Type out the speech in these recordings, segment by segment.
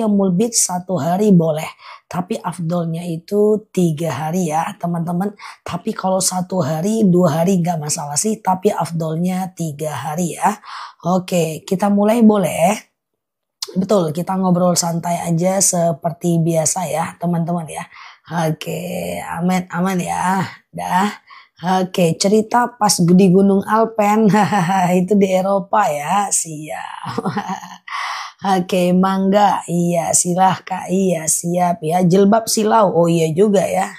yaumul bid 1 hari boleh. Tapi afdolnya itu 3 hari ya teman-teman. Tapi kalau 1 hari, 2 hari nggak masalah sih. Tapi afdolnya 3 hari ya. Oke, kita mulai boleh. Betul, kita ngobrol santai aja seperti biasa ya teman-teman ya. Oke, aman aman ya. Dah. Oke, cerita pas di Gunung Alpen. Itu di Eropa ya. Siap. Oke, mangga. Iya, silahkan. Iya, siap ya. Jilbab silau. Oh iya juga ya.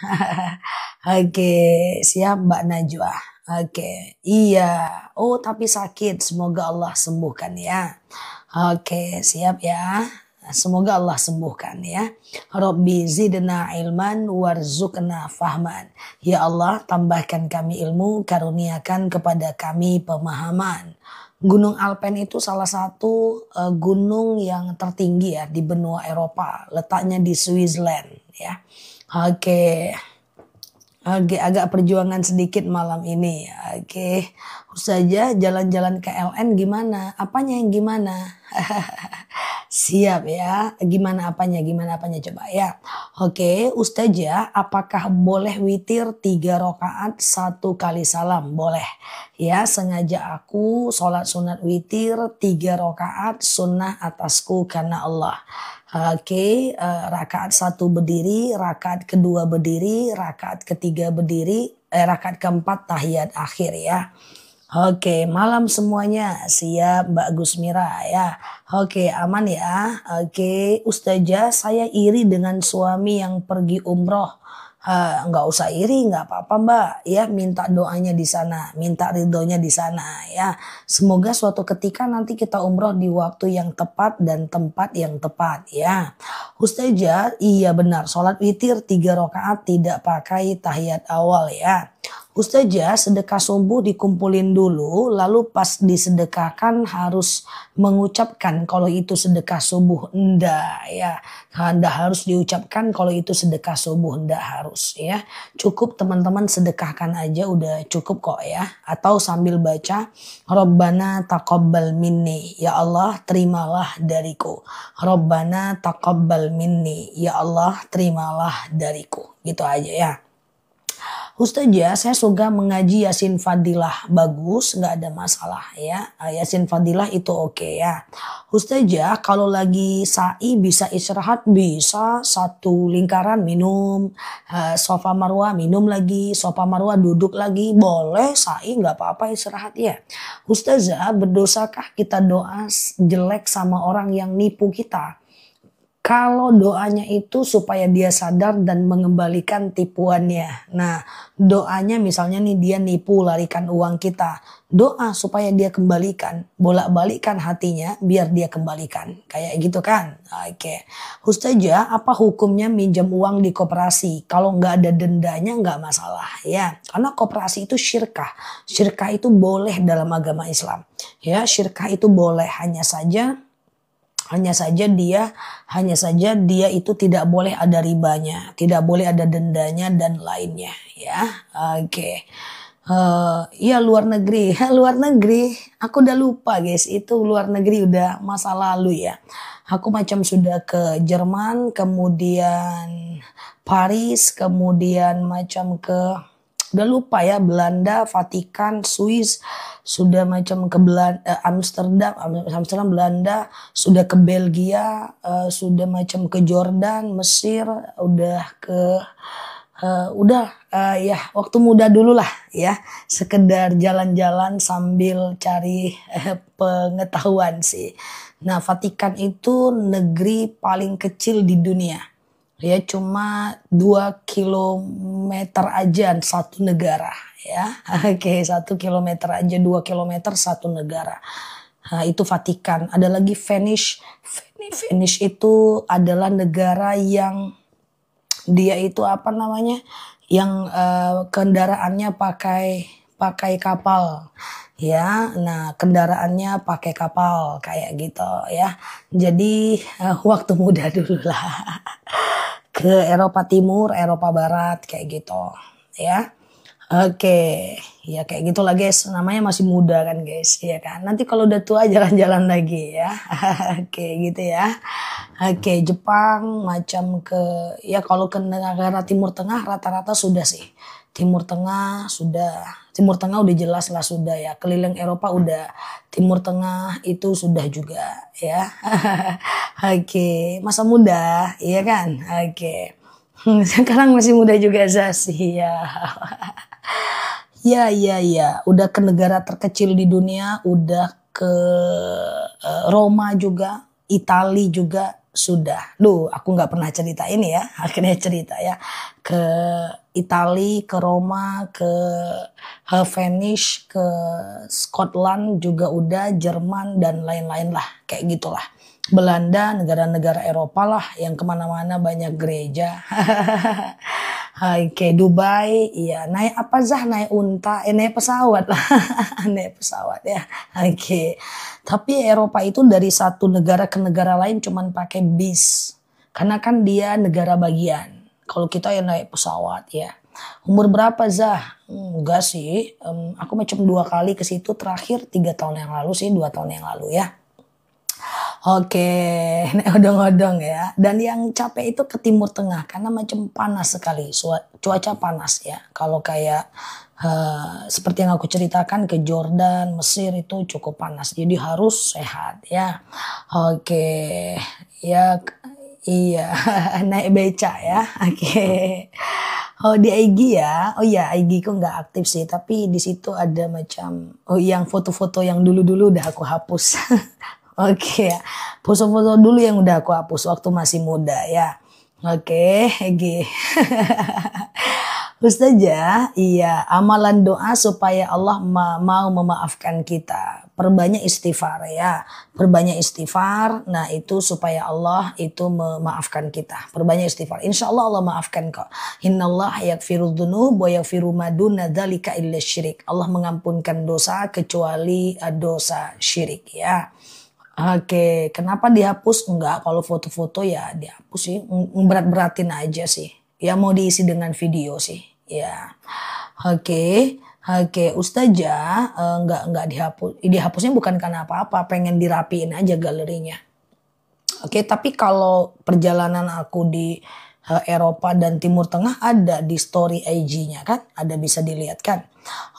Oke, siap Mbak Najwa. Oke, iya. Oh, tapi sakit. Semoga Allah sembuhkan ya. Oke, siap ya. Semoga Allah sembuhkan ya. Rabbi zidna ilman warzuqna fahman. Ya Allah, tambahkan kami ilmu, karuniakan kepada kami pemahaman. Gunung Alpen itu salah satu gunung yang tertinggi ya di benua Eropa. Letaknya di Switzerland ya. Oke. Agak perjuangan sedikit malam ini. Oke. Saja jalan-jalan ke LN gimana? Apanya yang gimana? Siap ya. Gimana apanya coba ya. Oke, Ustazah, apakah boleh witir 3 rakaat 1 kali salam? Boleh. Ya, sengaja aku sholat sunat witir 3 rakaat sunnah atasku karena Allah. Oke, rakaat 1 berdiri, rakaat kedua berdiri, rakaat ketiga berdiri, rakaat keempat tahiyat akhir ya. Oke, malam semuanya. Siap Mbak Gusmira ya. Oke, aman ya. Oke, Ustazah, saya iri dengan suami yang pergi umroh. Nggak usah iri, nggak apa-apa Mbak. Ya, minta doanya di sana, minta ridhonya di sana ya. Semoga suatu ketika nanti kita umroh di waktu yang tepat dan tempat yang tepat ya. Ustazah, iya benar. Sholat witir 3 rakaat tidak pakai tahiyat awal ya. Ustazah, sedekah subuh dikumpulin dulu, lalu pas disedekahkan harus mengucapkan kalau itu sedekah subuh. Enggak ya, enggak harus diucapkan kalau itu sedekah subuh, enggak harus ya. Cukup teman-teman sedekahkan aja udah cukup kok ya. Atau sambil baca, Rabbana taqabbal minni, ya Allah terimalah dariku. Rabbana taqabbal minni, ya Allah terimalah dariku. Gitu aja ya. Ustazah, saya suka mengaji Yasin Fadilah, bagus, nggak ada masalah ya. Yasin Fadilah itu oke ya. Ustazah, kalau lagi sa'i bisa istirahat, bisa 1 lingkaran minum, sofa marwah minum lagi, sofa marwah duduk lagi, boleh sa'i nggak apa-apa istirahat ya. Ustazah, berdosakah kita doa jelek sama orang yang nipu kita? Kalau doanya itu supaya dia sadar dan mengembalikan tipuannya. Nah, doanya misalnya nih dia nipu larikan uang kita. Doa supaya dia kembalikan. Bolak-balikkan hatinya biar dia kembalikan. Kayak gitu kan. Oke. Ustazah, apa hukumnya minjam uang di koperasi? Kalau nggak ada dendanya nggak masalah ya. Karena koperasi itu syirkah. Syirkah itu boleh dalam agama Islam. Ya, syirkah itu boleh, hanya saja dia itu tidak boleh ada ribanya, tidak boleh ada dendanya dan lainnya ya. Oke. Ya luar negeri, aku udah lupa guys, itu luar negeri udah masa lalu ya. Aku macam sudah ke Jerman, kemudian Paris, kemudian macam ke udah lupa ya, Belanda, Vatikan, Swiss, sudah macam ke Amsterdam, Belanda, sudah ke Belgia, sudah macam ke Jordan, Mesir, udah ke ya waktu muda dulu lah ya, sekedar jalan-jalan sambil cari pengetahuan sih. Nah, Vatikan itu negeri paling kecil di dunia. Ya, cuma 2 kilometer aja satu negara ya. Oke, 1 kilometer aja, 2 kilometer satu negara. Nah, itu Vatikan. Ada lagi Venice. Venice itu adalah negara yang dia itu apa namanya? Yang kendaraannya pakai kapal. Ya, nah kendaraannya pakai kapal kayak gitu ya. Jadi waktu muda dulu lah. Ke Eropa Timur, Eropa Barat kayak gitu ya. Oke, ya kayak gitulah guys, namanya masih muda kan guys, ya kan. Nanti kalau udah tua jalan-jalan lagi ya. Oke, gitu ya. Oke, Jepang macam ke ya kalau ke negara Timur Tengah rata-rata sudah sih. Timur Tengah sudah, Timur Tengah udah jelas lah sudah ya. Keliling Eropa udah, Timur Tengah itu sudah juga ya. Oke, masa muda, iya kan? Oke. Sekarang masih muda juga Zasi ya. Ya, ya, ya. Udah ke negara terkecil di dunia, udah ke Roma juga, Itali juga sudah. Duh, aku nggak pernah cerita ini ya. Akhirnya cerita ya. Ke Itali, ke Roma, ke Venice, ke Scotland juga udah, Jerman dan lain-lain lah. Kayak gitulah. Belanda, negara-negara Eropa lah yang kemana-mana banyak gereja. Oke, Dubai, iya naik apa Zah? Naik unta, naik pesawat lah, naik pesawat ya. Oke, tapi Eropa itu dari satu negara ke negara lain cuman pakai bis, karena kan dia negara bagian. Kalau kita yang naik pesawat ya. Umur berapa Zah? Enggak sih, aku macam 2 kali ke situ terakhir 3 tahun yang lalu sih, 2 tahun yang lalu ya. Oke, odong-odong ya. Dan yang capek itu ke Timur Tengah karena macam panas sekali, cuaca panas ya. Kalau kayak seperti yang aku ceritakan ke Jordan, Mesir itu cukup panas. Jadi harus sehat ya. Oke, ya iya naik beca ya. Oke. Oh di IG ya, oh iya IG ku nggak aktif sih, tapi di situ ada macam, oh yang foto-foto yang dulu-dulu udah aku hapus. Oke ya, foto-foto dulu yang udah aku hapus waktu masih muda ya. Oke, IG. Ustazah, iya amalan doa supaya Allah mau memaafkan kita. Perbanyak istighfar ya, perbanyak istighfar. Nah itu supaya Allah itu memaafkan kita. Perbanyak istighfar. Insya Allah Allah maafkan kok. Innallah yaghfiru dzunub wa yaghfiru ma duna dzalika illa syirik. Allah mengampunkan dosa kecuali dosa syirik ya. Oke, kenapa dihapus? Enggak, kalau foto-foto ya dihapus sih. Berat-beratin aja sih. Ya mau diisi dengan video sih. Ya. Oke. Oke, Ustazah enggak dihapus. Dihapusnya bukan karena apa-apa, pengen dirapiin aja galerinya. Oke, tapi kalau perjalanan aku di Eropa dan Timur Tengah ada di story IG-nya kan, ada bisa dilihat kan.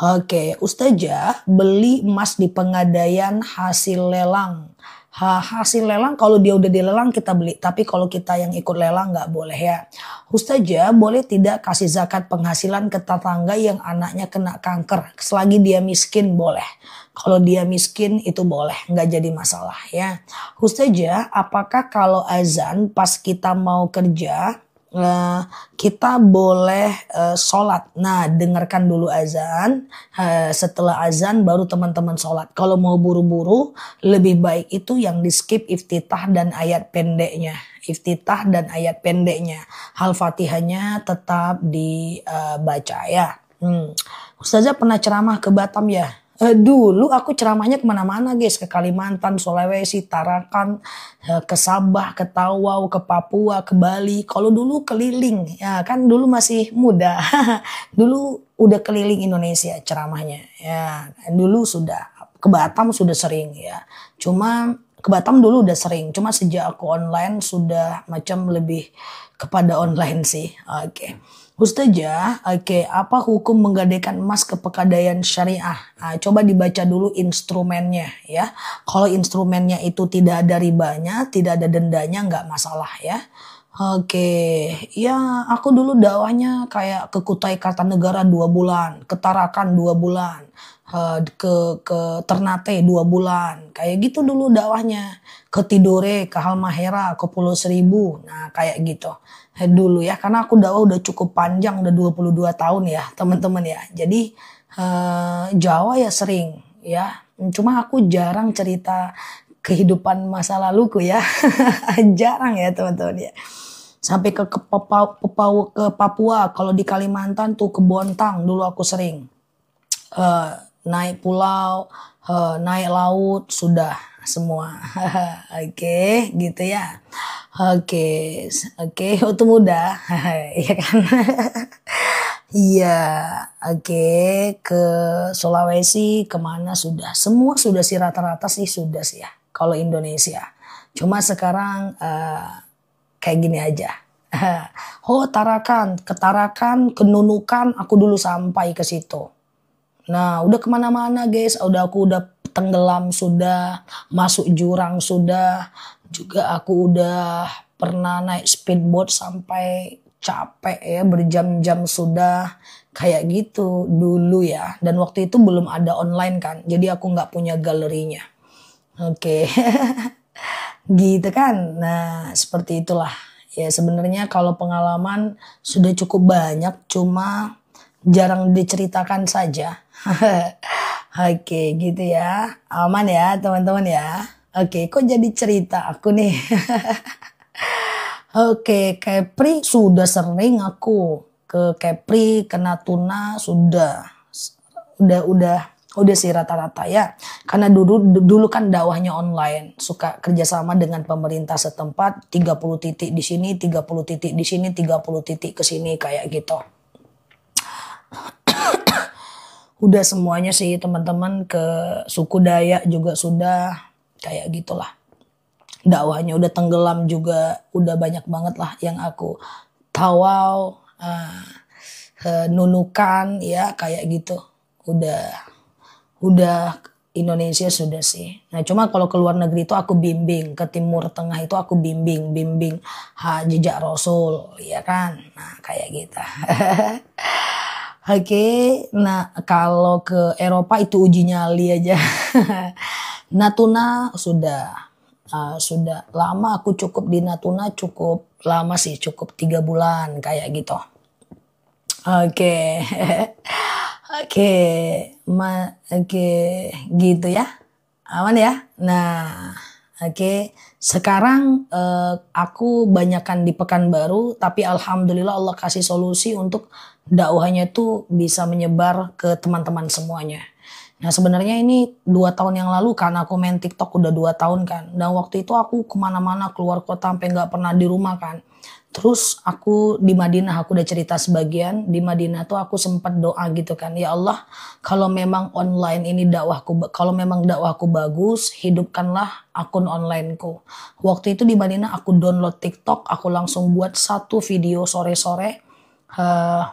Oke, Ustazah beli emas di Pegadaian hasil lelang. Hasil lelang kalau dia udah dilelang kita beli, tapi kalau kita yang ikut lelang nggak boleh ya. Ustazah boleh tidak kasih zakat penghasilan ke tetangga yang anaknya kena kanker, selagi dia miskin boleh. Kalau dia miskin itu boleh, nggak jadi masalah ya. Ustazah, apakah kalau azan pas kita mau kerja kita boleh sholat? Nah, dengarkan dulu azan. Setelah azan baru teman-teman sholat. Kalau mau buru-buru, lebih baik itu yang di skip iftitah dan ayat pendeknya. Iftitah dan ayat pendeknya. Al-Fatihahnya tetap dibaca ya. Ustazah pernah ceramah ke Batam ya? Dulu aku ceramahnya kemana-mana guys, ke Kalimantan, Sulawesi, Tarakan, ke Sabah, ke Tawau, ke Papua, ke Bali. Kalau dulu keliling, ya kan dulu masih muda, dulu udah keliling Indonesia ceramahnya. Ya, dulu sudah ke Batam sudah sering ya. Cuma ke Batam dulu udah sering, cuma sejak aku online sudah macam lebih kepada online sih. Oke. Ustazah, oke, apa hukum menggadaikan emas ke Pegadaian Syariah? Nah, coba dibaca dulu instrumennya ya. Kalau instrumennya itu tidak ada ribanya, tidak ada dendanya, nggak masalah ya. Oke, ya aku dulu dakwahnya kayak ke Kutai Kartanegara 2 bulan, ke Tarakan 2 bulan, ke Ternate 2 bulan, kayak gitu dulu dakwahnya. Ke Tidore, ke Halmahera, ke Pulau Seribu, nah kayak gitu. Dulu ya, karena aku dakwah udah cukup panjang, udah 22 tahun ya teman-teman ya. Jadi Jawa ya sering ya. Cuma aku jarang cerita kehidupan masa laluku ya. Jarang ya teman-teman ya. Sampai ke Papua, kalau di Kalimantan tuh ke Bontang dulu aku sering. Naik pulau, naik laut, sudah semua. Oke, gitu ya. Oke, waktu muda, ya kan. Iya, oke, ke Sulawesi kemana sudah, semua sudah sih rata-rata sih sudah sih ya. Kalau Indonesia, cuma sekarang kayak gini aja. Oh Tarakan, ke Tarakan, ke Nunukan, aku dulu sampai ke situ. Nah, udah kemana-mana guys, aku udah tenggelam sudah, masuk jurang sudah, juga aku udah pernah naik speedboat sampai capek ya, berjam-jam sudah, kayak gitu dulu ya. Dan waktu itu belum ada online kan, jadi aku nggak punya galerinya. Oke, gitu kan. Nah, seperti itulah. Ya sebenarnya kalau pengalaman sudah cukup banyak, cuma jarang diceritakan saja. Oke, gitu ya. Aman ya, teman-teman ya. Oke, kok jadi cerita aku nih. Oke, Kepri sudah sering aku ke Kepri, ke Natuna sudah. Udah udah sih rata-rata ya. Karena dulu kan dakwahnya online, suka kerjasama dengan pemerintah setempat, 30 titik di sini, 30 titik di sini, 30 titik ke sini kayak gitu. Udah semuanya sih teman-teman, ke suku Dayak juga sudah kayak gitulah. Dakwahnya udah tenggelam juga, udah banyak banget lah yang aku tawau, nunukan ya kayak gitu. Udah Indonesia sudah sih. Nah cuma kalau ke luar negeri itu aku bimbing, ke Timur Tengah itu aku bimbing jejak Rasul, ya kan. Nah kayak gitu. Oke, nah kalau ke Eropa itu uji nyali aja. Natuna sudah lama aku cukup di Natuna, cukup lama sih, cukup 3 bulan kayak gitu. Oke. Oke, oke gitu ya. Aman ya. Nah, oke. Sekarang aku banyakan di Pekanbaru, tapi alhamdulillah Allah kasih solusi untuk dakwahnya itu bisa menyebar ke teman-teman semuanya. Nah sebenarnya ini 2 tahun yang lalu kan aku main TikTok udah 2 tahun kan. Dan waktu itu aku kemana-mana keluar kota sampai nggak pernah di rumah kan. Terus aku di Madinah, aku udah cerita sebagian. Di Madinah tuh aku sempat doa gitu kan. Ya Allah, kalau memang online ini dakwahku, kalau memang dakwahku bagus, hidupkanlah akun onlineku. Waktu itu di Madinah aku download TikTok, aku langsung buat 1 video sore-sore.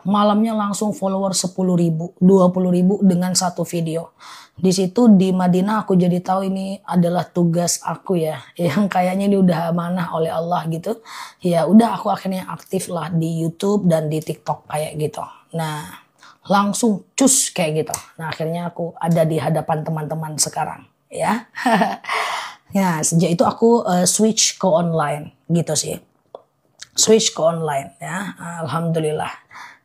Malamnya langsung follower 10.000, 20.000 dengan 1 video. Di situ di Madinah aku jadi tahu ini adalah tugas aku ya, yang kayaknya ini udah amanah oleh Allah gitu. Ya udah aku akhirnya aktif lah di YouTube dan di TikTok kayak gitu. Nah langsung cus kayak gitu. Nah akhirnya aku ada di hadapan teman-teman sekarang ya. Ya sejak itu aku switch ke online gitu sih. Switch ke online ya, alhamdulillah.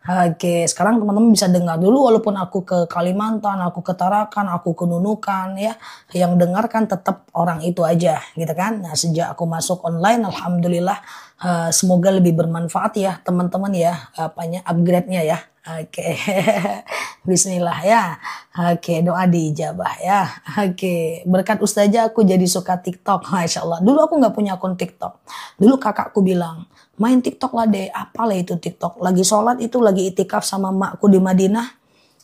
Oke, sekarang teman-teman bisa dengar dulu walaupun aku ke Kalimantan, aku ke Tarakan, aku ke Nunukan ya, yang dengarkan tetap orang itu aja gitu kan. Nah sejak aku masuk online, alhamdulillah semoga lebih bermanfaat ya teman-teman ya, apanya upgrade-nya ya. Oke, Bismillah ya. Oke, doa diijabah ya. Oke, berkat Ustazah aku jadi suka TikTok, Masya Allah. Dulu aku nggak punya akun TikTok. Dulu kakakku bilang, main TikTok lah deh, apalah itu TikTok. Lagi sholat itu, lagi itikaf sama makku di Madinah.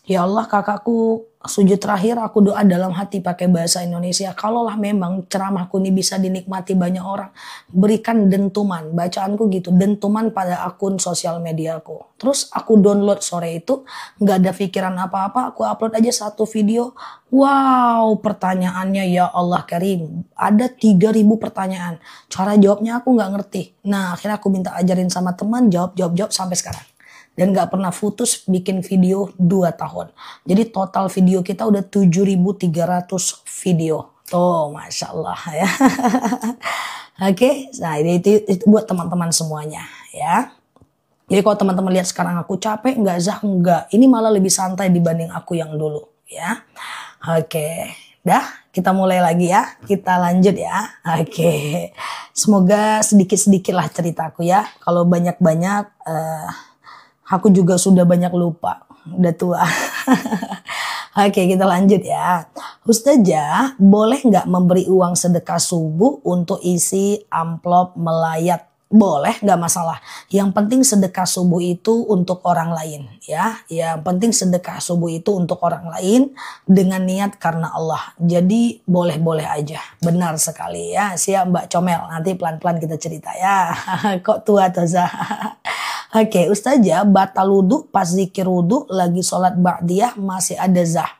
Ya Allah kakakku, sujud terakhir aku doa dalam hati pakai bahasa Indonesia. Kalaulah memang ceramahku ini bisa dinikmati banyak orang, berikan dentuman, bacaanku gitu, dentuman pada akun sosial mediaku. Terus aku download sore itu, nggak ada pikiran apa-apa, aku upload aja 1 video. Wow, pertanyaannya ya Allah Karim, ada 3.000 pertanyaan. Cara jawabnya aku nggak ngerti. Nah akhirnya aku minta ajarin sama teman, jawab sampai sekarang. Dan gak pernah putus bikin video 2 tahun. Jadi total video kita udah 7.300 video. Tuh Masya Allah ya. Oke, nah itu buat teman-teman semuanya ya. Jadi kalau teman-teman lihat sekarang aku capek, enggak. Ini malah lebih santai dibanding aku yang dulu ya. Oke, dah kita mulai lagi ya. Kita lanjut ya. Oke, semoga sedikit-sedikit lah ceritaku ya. Kalau banyak-banyak aku juga sudah banyak lupa, udah tua. Oke, kita lanjut ya. Ustazah, boleh nggak memberi uang sedekah subuh untuk isi amplop melayat boleh, nggak masalah. Yang penting sedekah subuh itu untuk orang lain, ya. Yang penting sedekah subuh itu untuk orang lain dengan niat karena Allah. Jadi boleh-boleh aja, benar sekali ya. Siap Mbak Comel, nanti pelan-pelan kita cerita ya. Kok tua tuh Zah? Oke, Ustazah, batal wudu pas zikir wudu lagi sholat ba'diyah masih ada Zah.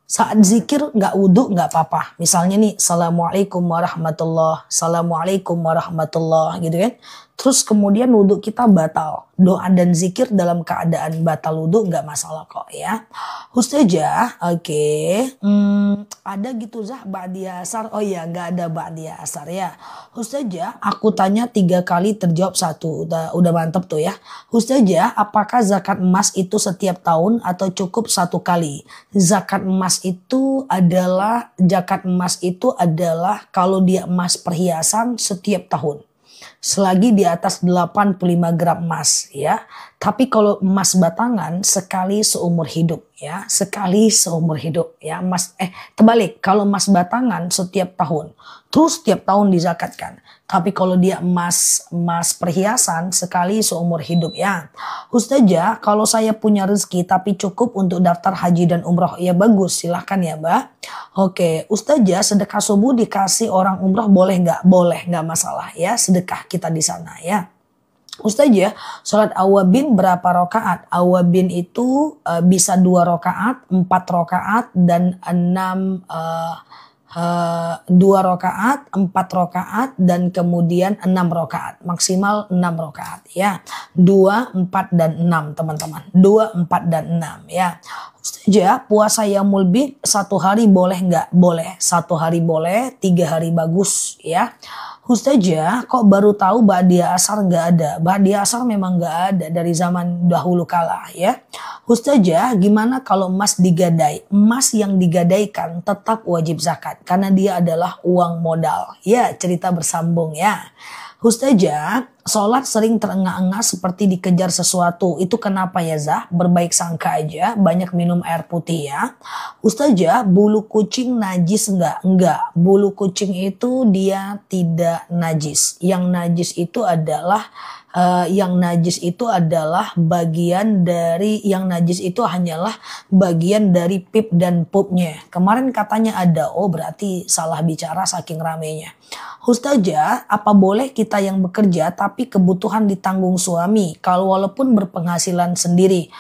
Saat zikir nggak wudhu nggak apa-apa. Misalnya nih, Assalamualaikum warahmatullah, Assalamualaikum warahmatullah gitu kan. Terus kemudian wudhu kita batal. Doa dan zikir dalam keadaan batal wudhu nggak masalah kok ya. Ustazah, oke. Ada gitu Zah ba'diyah asar. Oh iya, nggak ada ba'diyah asar ya. Ustazah, aku tanya 3 kali terjawab 1. Udah mantep tuh ya. Ustazah, apakah zakat emas itu setiap tahun atau cukup 1 kali? Zakat emas itu adalah kalau dia emas perhiasan setiap tahun. Selagi di atas 85 gram emas ya. Tapi kalau emas batangan sekali seumur hidup ya, sekali seumur hidup ya. Terbalik, kalau emas batangan setiap tahun, terus setiap tahun dizakatkan. Tapi kalau dia emas perhiasan sekali seumur hidup ya. Ustazah, kalau saya punya rezeki tapi cukup untuk daftar haji dan umroh, ya bagus, silahkan ya Mbak. Oke, Ustazah, sedekah subuh dikasih orang umroh boleh nggak? Boleh, nggak masalah ya, sedekah kita di sana ya. Ustazah, sholat awabin berapa rakaat? Awabin itu bisa 2 rakaat, 4 rakaat, dan 2 rakaat, 4 rakaat, dan kemudian 6 rakaat. Maksimal 6 rakaat ya. 2, 4, dan 6 teman-teman. 2, 4, dan 6 ya. Ustazah, puasa Yaumul Bid 1 hari boleh nggak? Boleh. 1 hari boleh, 3 hari bagus ya. Ustazah, kok baru tahu ba'diyah asar nggak ada? Ba'diyah asar memang nggak ada dari zaman dahulu kala ya. Ustazah, gimana kalau emas digadai? Emas yang digadaikan tetap wajib zakat karena dia adalah uang modal. Ya, cerita bersambung ya. Ustazah, sholat sering terengah-engah seperti dikejar sesuatu. Itu kenapa ya Zah? Berbaik sangka aja, banyak minum air putih ya. Ustazah, bulu kucing najis enggak? Enggak. Bulu kucing itu dia tidak najis. Yang najis itu adalah hanyalah bagian dari pip dan pupnya. Kemarin katanya ada, oh berarti salah bicara saking ramenya. Ustazah, apa boleh kita yang bekerja tapi kebutuhan ditanggung suami kalau walaupun berpenghasilan sendiri?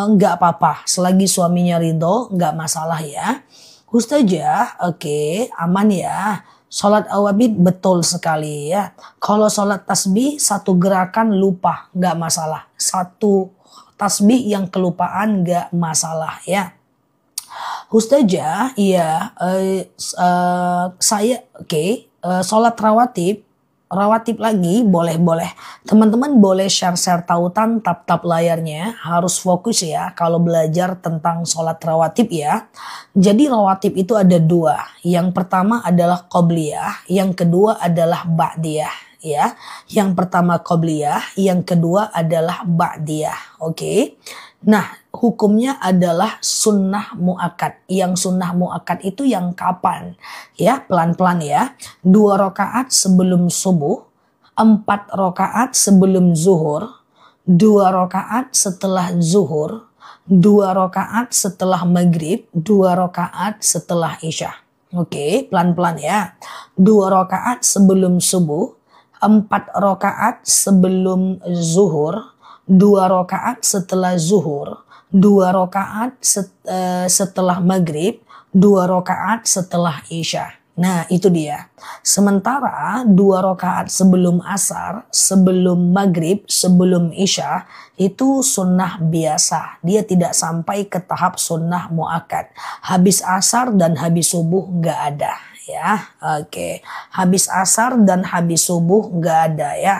Nggak apa-apa, selagi suaminya ridho nggak masalah ya. Ustazah, oke, aman ya. Sholat awabid betul sekali ya. Kalau sholat tasbih 1 gerakan lupa nggak masalah. 1 tasbih yang kelupaan nggak masalah ya. Ustazah, iya, saya oke. Sholat rawatib lagi boleh. Teman-teman boleh share tautan tap layarnya, harus fokus ya kalau belajar tentang sholat rawatib ya. Jadi rawatib itu ada 2. Yang pertama adalah qobliyah, yang kedua adalah ba'diyah ya. Yang pertama qobliyah, yang kedua adalah ba'diyah. Oke. Nah, hukumnya adalah sunnah mu'akkad. Yang sunnah mu'akkad itu yang kapan? Ya, pelan-pelan ya. 2 rakaat sebelum subuh, 4 rakaat sebelum zuhur, 2 rakaat setelah zuhur, 2 rakaat setelah maghrib, 2 rakaat setelah isya. Oke, pelan-pelan ya. 2 rakaat sebelum subuh, 4 rakaat sebelum zuhur, 2 rakaat setelah zuhur, 2 rakaat setelah maghrib, 2 rakaat setelah isya. Nah itu dia. Sementara 2 rakaat sebelum asar, sebelum maghrib, sebelum isya itu sunnah biasa. Dia tidak sampai ke tahap sunnah muakkad. Habis asar dan habis subuh nggak ada ya. Oke. Habis asar dan habis subuh nggak ada ya.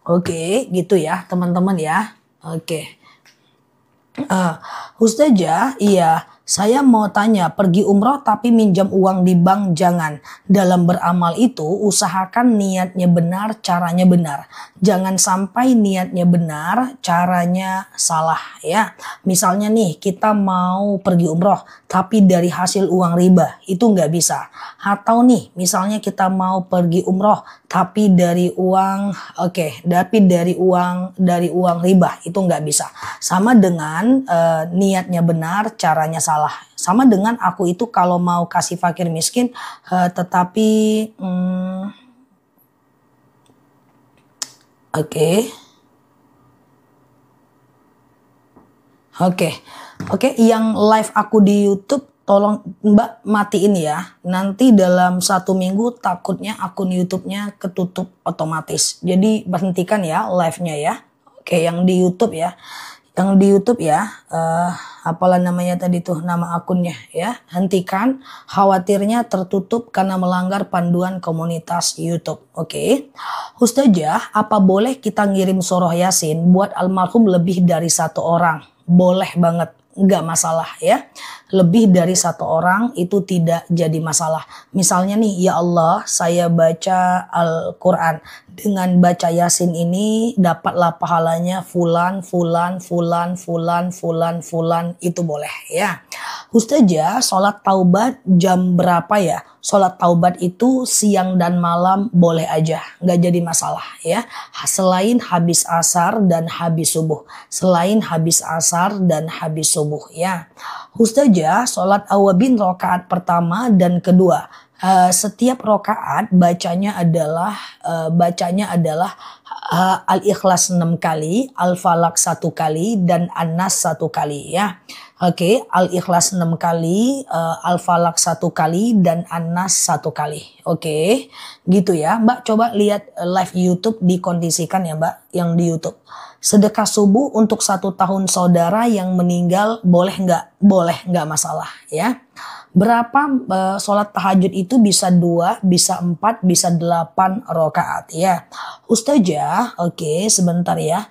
Oke, gitu ya teman-teman ya. Oke. Ustazah, iya, Saya mau tanya, pergi umroh tapi minjam uang di bank jangan. Dalam beramal itu usahakan niatnya benar, caranya benar. Jangan sampai niatnya benar, caranya salah ya. Misalnya nih kita mau pergi umroh tapi dari hasil uang riba, itu nggak bisa. Atau nih misalnya kita mau pergi umroh tapi dari uang dari uang riba, itu nggak bisa. Sama dengan niatnya benar, caranya salah. Sama dengan aku itu kalau mau kasih fakir miskin tetapi yang live aku di YouTube tolong Mbak matiin ya. Nanti dalam 1 minggu takutnya akun YouTube-nya ketutup otomatis. Jadi berhentikan ya live-nya ya. Oke, yang di YouTube ya. Yang di YouTube ya, apalah namanya tadi tuh nama akunnya ya, hentikan, khawatirnya tertutup karena melanggar panduan komunitas YouTube. Oke. Ustazah, apa boleh kita ngirim surah Yasin buat almarhum lebih dari 1 orang? Boleh banget, nggak masalah ya. Lebih dari 1 orang itu tidak jadi masalah. Misalnya nih, ya Allah saya baca Al-Quran. Dengan baca Yasin ini dapatlah pahalanya fulan, itu boleh ya. Ustazah, sholat taubat jam berapa ya? Sholat taubat itu siang dan malam boleh aja, nggak jadi masalah ya. Selain habis asar dan habis subuh. Selain habis asar dan habis subuh ya. Ustazah, sholat awabin rakaat pertama dan kedua. Setiap rakaat bacanya adalah Al-Ikhlas 6 kali, Al-Falaq 1 kali, dan An-Nas 1 kali ya. Oke, Al-Ikhlas 6 kali, Al-Falaq 1 kali, dan An-Nas 1 kali. Oke, gitu ya. Mbak coba lihat live YouTube, dikondisikan ya Mbak yang di YouTube. Sedekah subuh untuk 1 tahun saudara yang meninggal boleh nggak? Boleh, nggak masalah ya. Berapa sholat tahajud itu? Bisa 2, bisa 4, bisa 8 rakaat ya. Ustazah, oke, sebentar ya.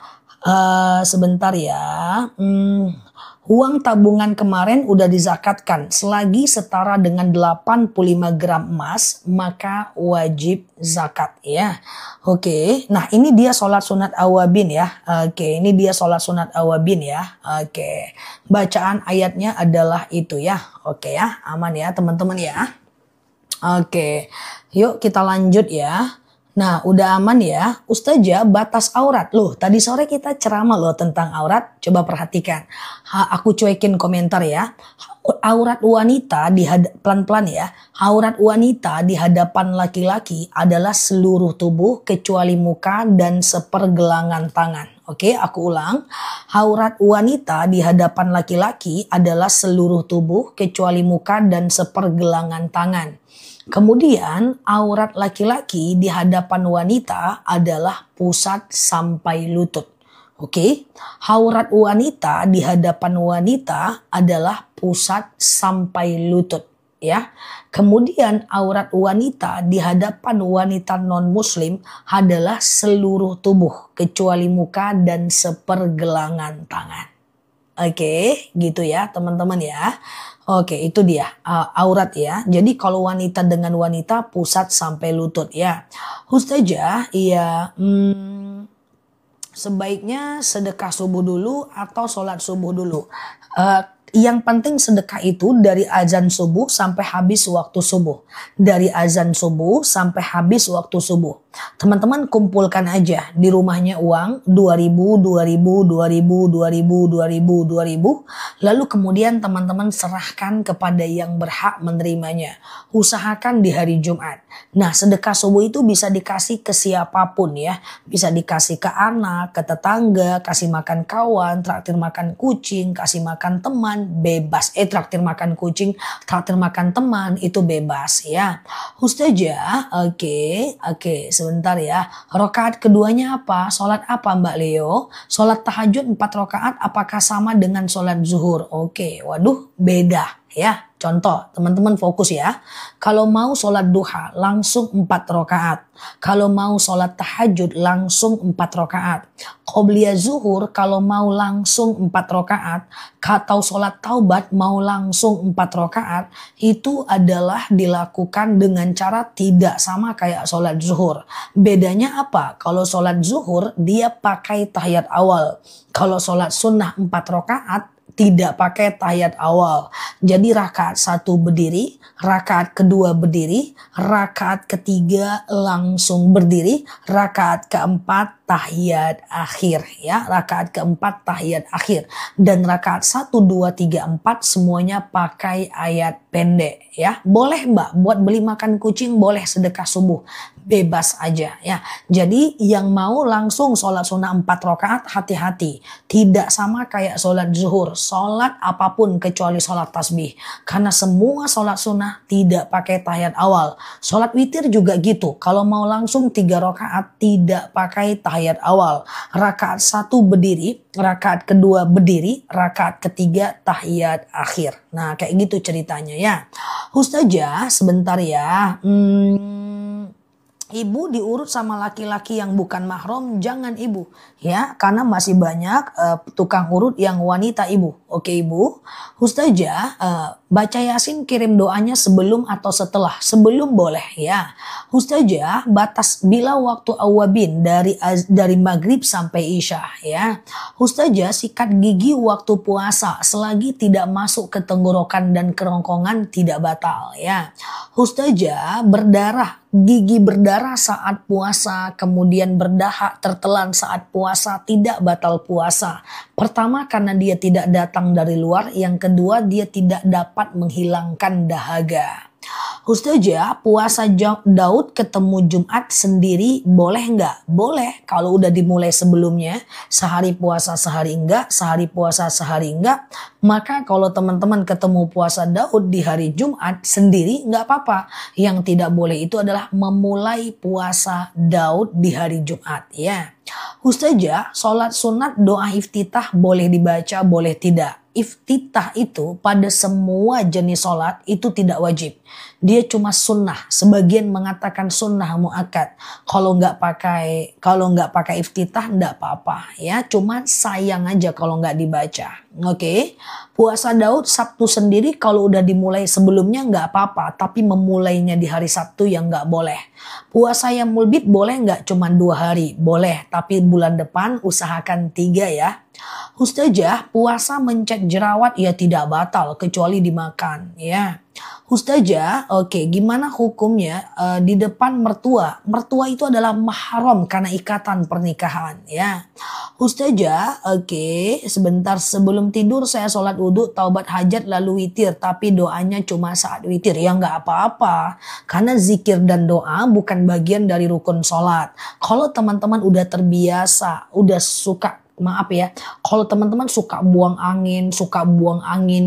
Uang tabungan kemarin udah dizakatkan. Selagi setara dengan 85 gram emas, maka wajib zakat ya. Oke, nah ini dia sholat sunat awabin ya. Oke, ini dia sholat sunat awabin ya. Oke, bacaan ayatnya adalah itu ya. Oke ya, aman ya teman-teman ya. Oke, yuk kita lanjut ya. Nah, udah aman ya. Ustazah, batas aurat. Loh, tadi sore kita ceramah loh tentang aurat. Coba perhatikan. Aku cuekin komentar ya. Aurat wanita pelan-pelan ya. Aurat wanita di hadapan laki-laki adalah seluruh tubuh kecuali muka dan sepergelangan tangan. Oke, aku ulang. Aurat wanita di hadapan laki-laki adalah seluruh tubuh kecuali muka dan sepergelangan tangan. Kemudian aurat laki-laki di hadapan wanita adalah pusat sampai lutut. Oke, aurat wanita di hadapan wanita adalah pusat sampai lutut ya. Kemudian aurat wanita di hadapan wanita non muslim adalah seluruh tubuh kecuali muka dan sepergelangan tangan. Oke, gitu ya teman-teman ya. Oke, itu dia aurat ya. Jadi kalau wanita dengan wanita pusat sampai lutut ya. Ustazah, iya sebaiknya sedekah subuh dulu atau sholat subuh dulu? Yang penting sedekah itu dari azan subuh sampai habis waktu subuh. Dari azan subuh sampai habis waktu subuh. Teman-teman kumpulkan aja di rumahnya uang 2000, 2000, 2000, 2000, 2000, 2000. Lalu kemudian teman-teman serahkan kepada yang berhak menerimanya. Usahakan di hari Jumat. Nah, sedekah subuh itu bisa dikasih ke siapapun ya. Bisa dikasih ke anak, ke tetangga, kasih makan kawan, traktir makan kucing, kasih makan teman, bebas. Traktir makan kucing, traktir makan teman, itu bebas ya. Ustazah, oke, sebentar ya. Rakaat keduanya apa? Sholat apa Mbak Leo? Sholat tahajud 4 rakaat apakah sama dengan sholat zuhur? Oke, waduh beda. Ya, contoh, teman-teman fokus ya. Kalau mau sholat duha, langsung 4 rakaat. Kalau mau sholat tahajud, langsung 4 rakaat. Qobliyah zuhur, kalau mau langsung 4 rakaat. Atau sholat taubat, mau langsung 4 rakaat. Itu adalah dilakukan dengan cara tidak sama kayak sholat zuhur. Bedanya apa? Kalau sholat zuhur, dia pakai tahiyat awal. Kalau sholat sunnah 4 rakaat, tidak pakai tahiyat awal. Jadi rakaat 1 berdiri, rakaat kedua berdiri, rakaat ketiga langsung berdiri, rakaat keempat tahiyat akhir ya, rakaat keempat tahiyat akhir, dan rakaat 1, 2, 3, 4 semuanya pakai ayat pendek ya. Boleh Mbak buat beli makan kucing, boleh sedekah subuh, bebas aja ya. Jadi yang mau langsung sholat sunnah 4 rakaat, hati-hati, tidak sama kayak sholat zuhur, sholat apapun kecuali sholat tasbih, karena semua sholat sunnah tidak pakai tahiyat awal. Sholat witir juga gitu, kalau mau langsung 3 rakaat tidak pakai tahiyat awal. Rakaat 1 berdiri, rakaat kedua berdiri, rakaat ketiga tahiyat akhir. Nah kayak gitu ceritanya ya. Ustazah sebentar ya. Ibu diurut sama laki-laki yang bukan mahram, jangan ibu ya, karena masih banyak tukang urut yang wanita ibu. Oke ibu, Ustazah baca yasin kirim doanya sebelum atau setelah? Sebelum boleh ya. Ustazah batas bila waktu awabin dari maghrib sampai isya ya. Ustazah sikat gigi waktu puasa selagi tidak masuk ke tenggorokan dan kerongkongan tidak batal ya. Ustazah gigi berdarah saat puasa, kemudian berdahak tertelan saat puasa, tidak batal puasa. Pertama karena dia tidak datang dari luar, yang kedua dia tidak dapat menghilangkan dahaga. Ustazah, puasa Daud ketemu Jumat sendiri boleh nggak? Boleh kalau udah dimulai sebelumnya, sehari puasa sehari enggak, sehari puasa sehari enggak. Maka kalau teman-teman ketemu puasa Daud di hari Jumat sendiri nggak apa-apa. Yang tidak boleh itu adalah memulai puasa Daud di hari Jumat ya. Ustazah, sholat sunat doa iftitah boleh dibaca, boleh tidak? Iftitah itu pada semua jenis sholat itu tidak wajib. Dia cuma sunnah. Sebagian mengatakan sunnah muakkad. Kalau nggak pakai iftitah nggak apa-apa ya. Cuma sayang aja kalau nggak dibaca. Oke. Puasa Daud Sabtu sendiri kalau udah dimulai sebelumnya nggak apa-apa. Tapi memulainya di hari Sabtu yang nggak boleh. Puasa yang mulbit boleh nggak? Cuma 2 hari. Boleh. Tapi bulan depan usahakan 3 ya. Ustazah, puasa mencet jerawat ya tidak batal kecuali dimakan ya. Ustazah, oke, gimana hukumnya di depan mertua? Mertua itu adalah mahram karena ikatan pernikahan ya. Ustazah, oke, sebentar sebelum tidur saya sholat wudhu, taubat hajat lalu witir, tapi doanya cuma saat witir. Ya nggak apa-apa, karena zikir dan doa bukan bagian dari rukun sholat. Kalau teman-teman udah terbiasa, udah suka, maaf ya, kalau teman-teman suka buang angin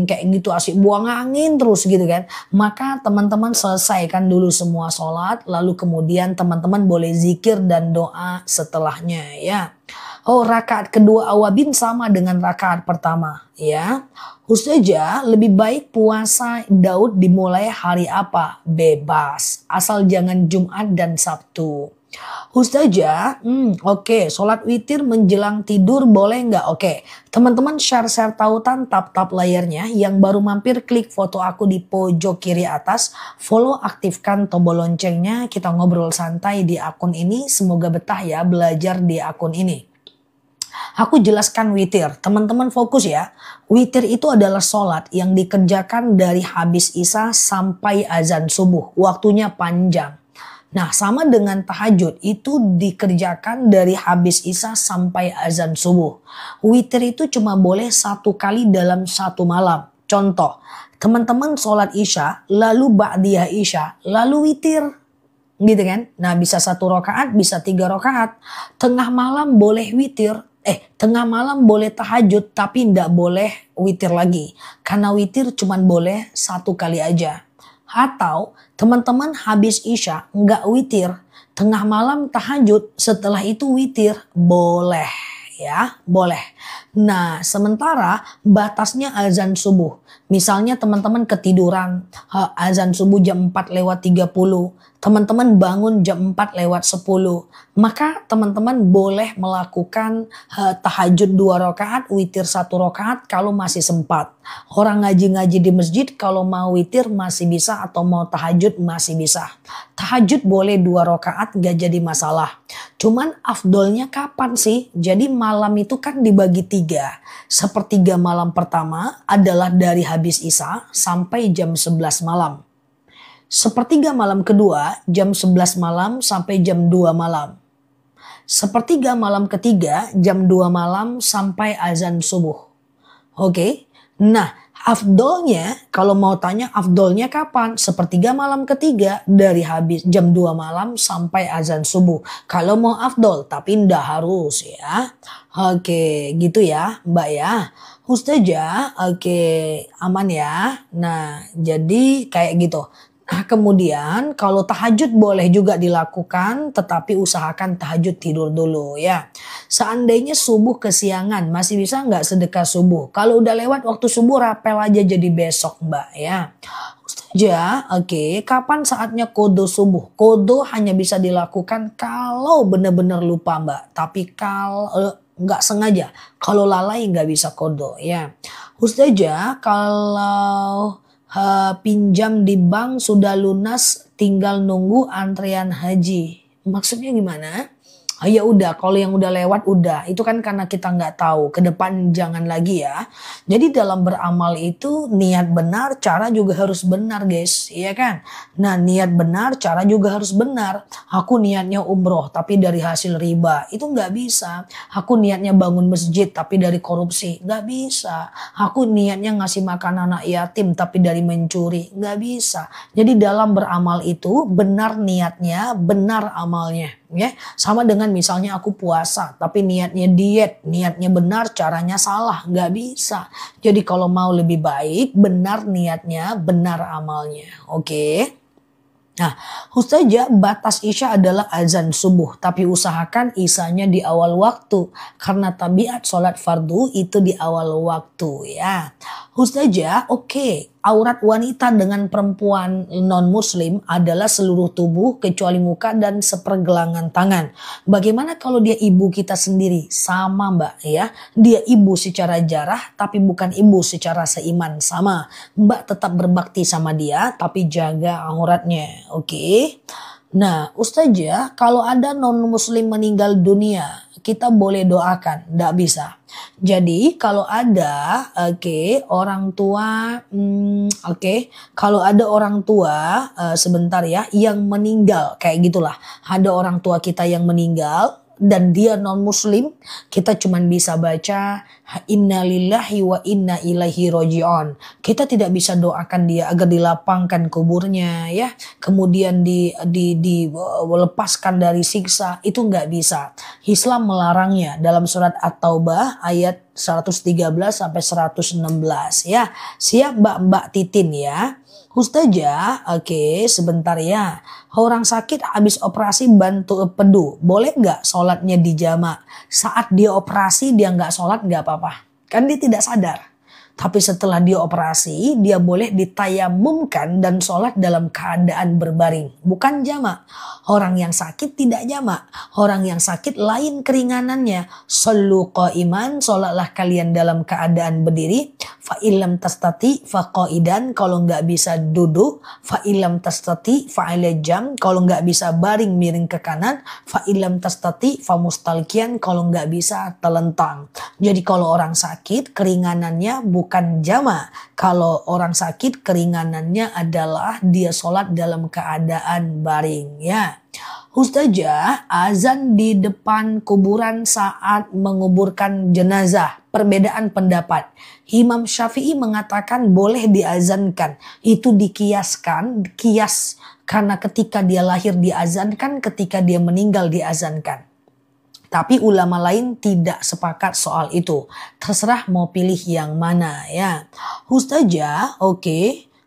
kayak gitu, asik buang angin terus gitu kan, maka teman-teman selesaikan dulu semua sholat, lalu kemudian teman-teman boleh zikir dan doa setelahnya ya. Oh, rakaat kedua awabin sama dengan rakaat pertama ya. Ustazah, lebih baik puasa Daud dimulai hari apa? Bebas, asal jangan Jumat dan Sabtu. Ustazah, oke, sholat witir menjelang tidur boleh nggak? Oke, teman-teman share tautan, tap layarnya. Yang baru mampir klik foto aku di pojok kiri atas, follow, aktifkan tombol loncengnya. Kita ngobrol santai di akun ini, semoga betah ya belajar di akun ini. Aku jelaskan witir, teman-teman fokus ya. Witir itu adalah sholat yang dikerjakan dari habis isya sampai azan subuh, waktunya panjang. Nah, sama dengan tahajud itu dikerjakan dari habis isya sampai azan subuh. Witir itu cuma boleh 1 kali dalam 1 malam. Contoh, teman-teman sholat isya, lalu ba'diyah isya, lalu witir. Gitu kan? Nah, bisa 1 rakaat, bisa 3 rakaat. Tengah malam boleh witir. Tengah malam boleh tahajud, tapi tidak boleh witir lagi. Karena witir cuma boleh 1 kali aja. Atau teman-teman habis isya nggak witir, tengah malam tahajud, setelah itu witir, boleh ya, boleh. Nah, sementara batasnya azan subuh. Misalnya teman-teman ketiduran, azan subuh jam 4:30, teman-teman bangun jam 4:10, maka teman-teman boleh melakukan tahajud 2 rakaat, witir 1 rakaat kalau masih sempat. Orang ngaji-ngaji di masjid kalau mau witir masih bisa atau mau tahajud masih bisa. Tahajud boleh 2 rakaat, gak jadi masalah. Cuman afdolnya kapan sih? Jadi malam itu kan dibagi 3. Sepertiga malam pertama adalah dari habis Isya sampai jam 11 malam. Sepertiga malam kedua jam 11 malam sampai jam 2 malam. Sepertiga malam ketiga jam 2 malam sampai azan subuh. Oke. Nah, afdolnya kalau mau tanya afdolnya kapan? Sepertiga malam ketiga dari habis jam 2 malam sampai azan subuh. Kalau mau afdol, tapi ndak harus ya. Oke, gitu ya Mbak ya. Ustazah, oke, aman ya. Nah, jadi kayak gitu. Nah, kemudian kalau tahajud boleh juga dilakukan, tetapi usahakan tahajud tidur dulu ya. Seandainya subuh kesiangan, masih bisa nggak sedekah subuh? Kalau udah lewat waktu subuh, rapel aja jadi besok Mbak ya. Ustazah, oke, kapan saatnya kodo subuh? Kodo hanya bisa dilakukan kalau benar-benar lupa Mbak. Tapi kalau nggak sengaja, kalau lalai nggak bisa kodo ya. Ustazah, kalau pinjam di bank sudah lunas, tinggal nunggu antrian haji. Maksudnya gimana? Ya udah, kalau yang udah lewat udah. Itu kan karena kita nggak tahu. Ke depan jangan lagi ya. Jadi dalam beramal itu niat benar, cara juga harus benar guys. Iya kan? Nah niat benar, cara juga harus benar. Aku niatnya umroh tapi dari hasil riba. Itu nggak bisa. Aku niatnya bangun masjid tapi dari korupsi. Nggak bisa. Aku niatnya ngasih makan anak yatim tapi dari mencuri. Nggak bisa. Jadi dalam beramal itu benar niatnya, benar amalnya. Ya, sama dengan misalnya aku puasa tapi niatnya diet, niatnya benar, caranya salah, nggak bisa. Jadi kalau mau lebih baik, benar niatnya, benar amalnya. Oke. Nah, Ustazah, batas Isya adalah azan subuh, tapi usahakan Isyanya di awal waktu karena tabiat sholat fardu itu di awal waktu ya. Ustazah, oke. Aurat wanita dengan perempuan non-muslim adalah seluruh tubuh kecuali muka dan sepergelangan tangan. Bagaimana kalau dia ibu kita sendiri? Sama Mbak ya. Dia ibu secara jarah tapi bukan ibu secara seiman. Sama. Mbak tetap berbakti sama dia tapi jaga auratnya. Oke. Nah, Ustazah, kalau ada non-muslim meninggal dunia, kita boleh doakan? Nggak bisa. Jadi kalau ada, orang tua, kalau ada orang tua, sebentar ya, yang meninggal, kayak gitulah. Ada orang tua kita yang meninggal dan dia non-muslim, kita cuman bisa baca innalillahi wa inna ilaihi roji'un. Kita tidak bisa doakan dia agar dilapangkan kuburnya ya, kemudian dilepaskan dari siksa, itu nggak bisa. Islam melarangnya dalam surat At-Taubah ayat 113 sampai 116 ya. Siap Mbak Titin ya. Ustazah, sebentar ya. Orang sakit habis operasi bantu pedu, boleh nggak sholatnya dijamak? Saat dia operasi dia nggak sholat nggak apa-apa, kan dia tidak sadar. Tapi setelah dia operasi, dia boleh ditayamumkan dan sholat dalam keadaan berbaring. Bukan jamak. Orang yang sakit tidak jamak. Orang yang sakit lain keringanannya. Shollu qa'iman, sholatlah kalian dalam keadaan berdiri. Fa'ilam tastati faqa'idan, kalau nggak bisa duduk. Fa'ilam tastati fa'ilajam, kalau nggak bisa baring miring ke kanan. Fa'ilam tastati famustalkian, kalau nggak bisa telentang. Jadi kalau orang sakit keringanannya bukan jamak. Kalau orang sakit keringanannya adalah dia sholat dalam keadaan baring ya. Ustazah, azan di depan kuburan saat menguburkan jenazah. Perbedaan pendapat. Imam Syafi'i mengatakan boleh diazankan. Itu dikiaskan, kias karena ketika dia lahir diazankan, ketika dia meninggal diazankan. Tapi ulama lain tidak sepakat soal itu. Terserah mau pilih yang mana ya. Ustazah,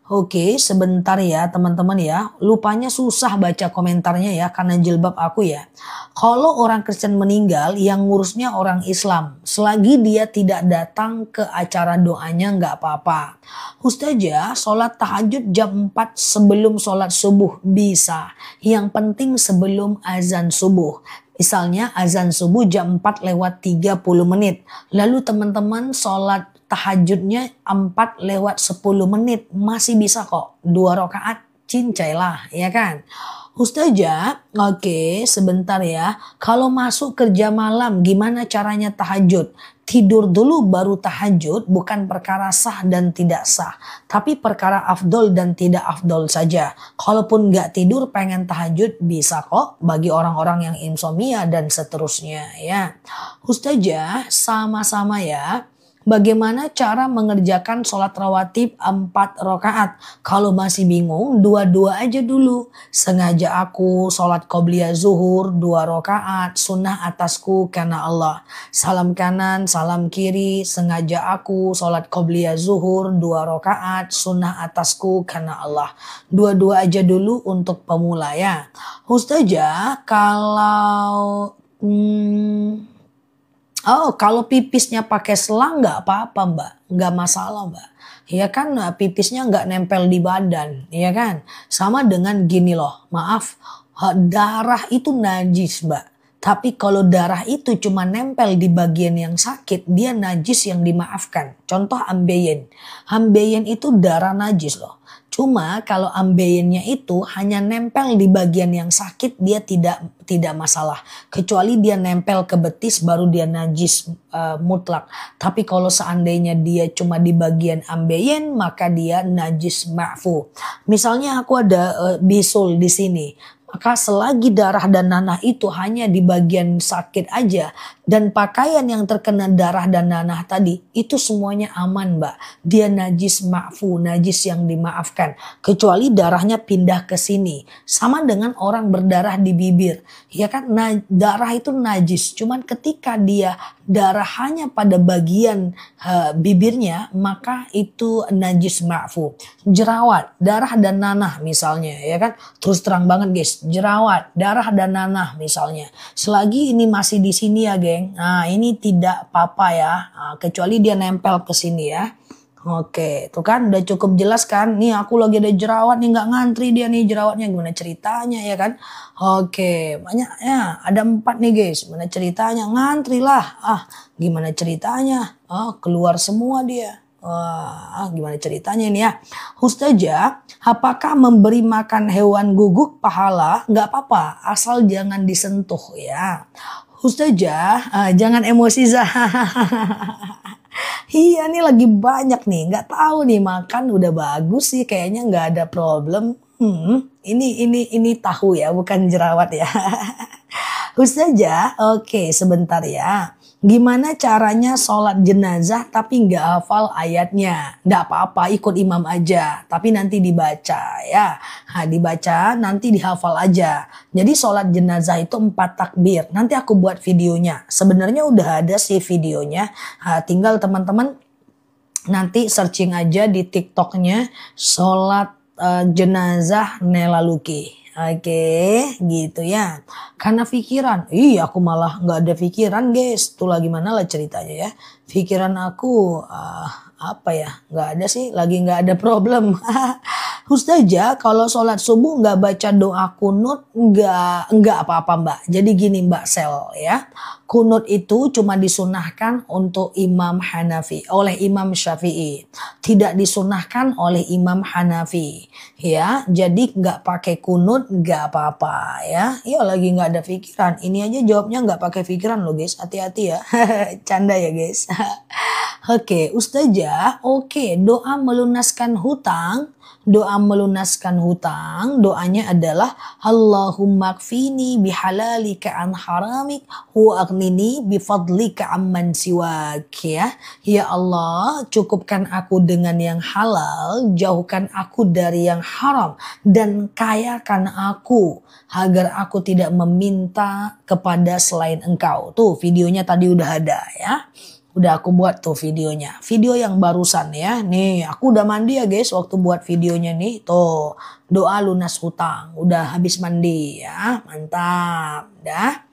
Oke, sebentar ya teman-teman ya. Lupanya susah baca komentarnya ya karena jilbab aku ya. Kalau orang Kristen meninggal yang ngurusnya orang Islam. Selagi dia tidak datang ke acara doanya nggak apa-apa. Ustazah, sholat tahajud jam 4 sebelum sholat subuh bisa. Yang penting sebelum azan subuh. Misalnya azan subuh jam 4 lewat 30 menit. Lalu teman-teman sholat tahajudnya 4 lewat 10 menit. Masih bisa kok. 2 rakaat cincailah ya kan. Ustazah, oke sebentar ya. Kalau masuk kerja malam gimana caranya tahajud? Tidur dulu baru tahajud bukan perkara sah dan tidak sah. Tapi perkara afdol dan tidak afdol saja. Kalaupun nggak tidur pengen tahajud bisa kok bagi orang-orang yang insomnia dan seterusnya ya. Ustazah sama-sama ya. Bagaimana cara mengerjakan sholat rawatib 4 rakaat? Kalau masih bingung, 2-2 aja dulu. Sengaja aku sholat qobliyah zuhur 2 rakaat, sunnah atasku karena Allah. Salam kanan, salam kiri, sengaja aku sholat qobliyah zuhur 2 rakaat, sunnah atasku karena Allah. 2-2 aja dulu untuk pemula ya. Ustazah, kalau... Oh, kalau pipisnya pakai selang nggak apa-apa mbak, nggak masalah mbak. Ya kan pipisnya nggak nempel di badan, ya kan. Sama dengan gini loh, maaf, darah itu najis mbak. Tapi kalau darah itu cuma nempel di bagian yang sakit, dia najis yang dimaafkan. Contoh ambeien. Ambeien itu darah najis loh. Cuma kalau ambeiennya itu hanya nempel di bagian yang sakit, dia tidak masalah. Kecuali dia nempel ke betis baru dia najis mutlak. Tapi kalau seandainya dia cuma di bagian ambeien maka dia najis ma'fu. Misalnya aku ada bisul di sini. Maka selagi darah dan nanah itu hanya di bagian sakit aja. Dan pakaian yang terkena darah dan nanah tadi. Itu semuanya aman mbak. Dia najis ma'fu, najis yang dimaafkan. Kecuali darahnya pindah ke sini. Sama dengan orang berdarah di bibir. Ya kan darah itu najis. Cuman ketika dia darah hanya pada bagian bibirnya. Maka itu najis ma'fu. Jerawat, darah dan nanah misalnya. Ya kan terus terang banget guys. Jerawat, darah dan nanah misalnya. Selagi ini masih di sini ya geng. Nah ini tidak apa-apa ya. Nah, kecuali dia nempel ke sini ya. Oke tuh kan udah cukup jelas kan. Nih aku lagi ada jerawat nih gak ngantri dia nih jerawatnya. Gimana ceritanya ya kan. Oke banyak ya ada 4 nih guys. Gimana ceritanya ngantri lah. Gimana ceritanya. Keluar semua dia. Wah, gimana ceritanya ini ya. Ustazah, apakah memberi makan hewan guguk pahala? Nggak apa-apa, asal jangan disentuh ya. Ustazah, jangan emosi Zah. Iya nih lagi banyak nih, nggak tahu nih makan udah bagus sih, kayaknya nggak ada problem. Ini tahu ya, bukan jerawat ya. Ustazah, oke sebentar ya. Gimana caranya sholat jenazah tapi nggak hafal ayatnya? Nggak apa-apa, ikut imam aja. Tapi nanti dibaca ya. Nah, dibaca nanti dihafal aja. Jadi sholat jenazah itu 4 takbir. Nanti aku buat videonya. Sebenarnya udah ada sih videonya. Tinggal teman-teman nanti searching aja di TikToknya sholat jenazah Nela Luki. Oke, gitu ya. Karena pikiran, aku malah nggak ada pikiran guys. Tuh lagi mana lah ceritanya ya. Pikiran aku apa ya? Nggak ada sih, lagi nggak ada problem. Ustazah, kalau sholat subuh nggak baca doa kunut nggak apa-apa mbak. Jadi gini mbak Sel ya. Kunut itu cuma disunahkan untuk Imam Hanafi, oleh Imam Syafi'i. Tidak disunahkan oleh Imam Hanafi. Ya, jadi nggak pakai kunut nggak apa-apa ya. Iya lagi nggak ada pikiran. Ini aja jawabnya nggak pakai pikiran loh guys. Hati-hati ya. Canda ya guys. Oke, Ustazah. Oke, doa melunaskan hutang. Doa melunaskan hutang, doanya adalah Allahumma kfini bihalalika an haramik wa aghnini bifadlika amman siwak ya. Ya Allah, cukupkan aku dengan yang halal, jauhkan aku dari yang haram dan kayakan aku agar aku tidak meminta kepada selain Engkau. Tuh videonya tadi udah ada ya. Udah aku buat tuh videonya. Video yang barusan ya. Nih aku udah mandi ya guys waktu buat videonya nih. Tuh doa lunas hutang. Udah habis mandi ya. Mantap. Dah.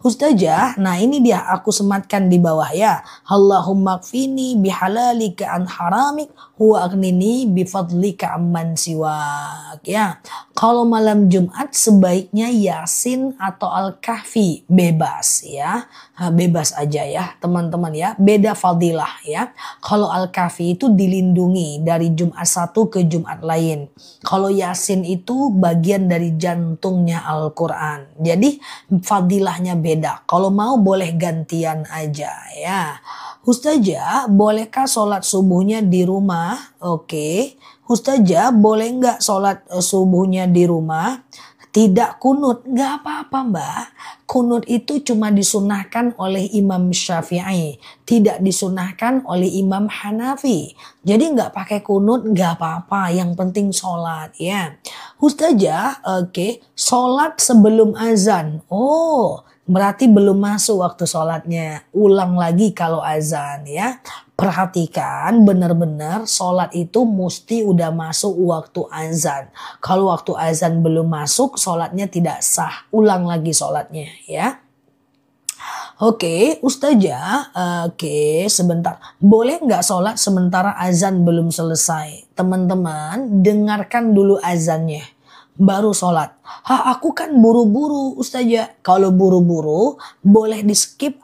Ustazah, nah ini dia aku sematkan di bawah ya. Allahumma kfini bihalalika an haramik wa aghnini bifadlika amman siwak. Ya, kalau malam Jumat sebaiknya Yasin atau Al-Kahfi bebas ya. Bebas aja ya teman-teman ya. Beda fadilah ya. Kalau Al-Kahfi itu dilindungi dari Jumat satu ke Jumat lain. Kalau Yasin itu bagian dari jantungnya Al-Quran. Jadi fadilahnya beda. Kalau mau boleh gantian aja ya. Ustazah, bolehkah sholat subuhnya di rumah? Oke. Ustazah, boleh nggak sholat subuhnya di rumah? Tidak kunut, nggak apa-apa mbak. Kunut itu cuma disunahkan oleh Imam Syafi'i, tidak disunahkan oleh Imam Hanafi. Jadi nggak pakai kunut nggak apa-apa, yang penting sholat ya. Ustazah, oke, sholat sebelum azan. Oh, berarti belum masuk waktu sholatnya. Ulang lagi kalau azan ya. Perhatikan benar-benar sholat itu mesti udah masuk waktu azan. Kalau waktu azan belum masuk sholatnya tidak sah. Ulang lagi sholatnya ya. Oke, Ustazah, oke sebentar. Boleh nggak sholat sementara azan belum selesai? Teman-teman dengarkan dulu azannya. Baru sholat. Aku kan buru-buru Ustazah. Kalau buru-buru boleh di skip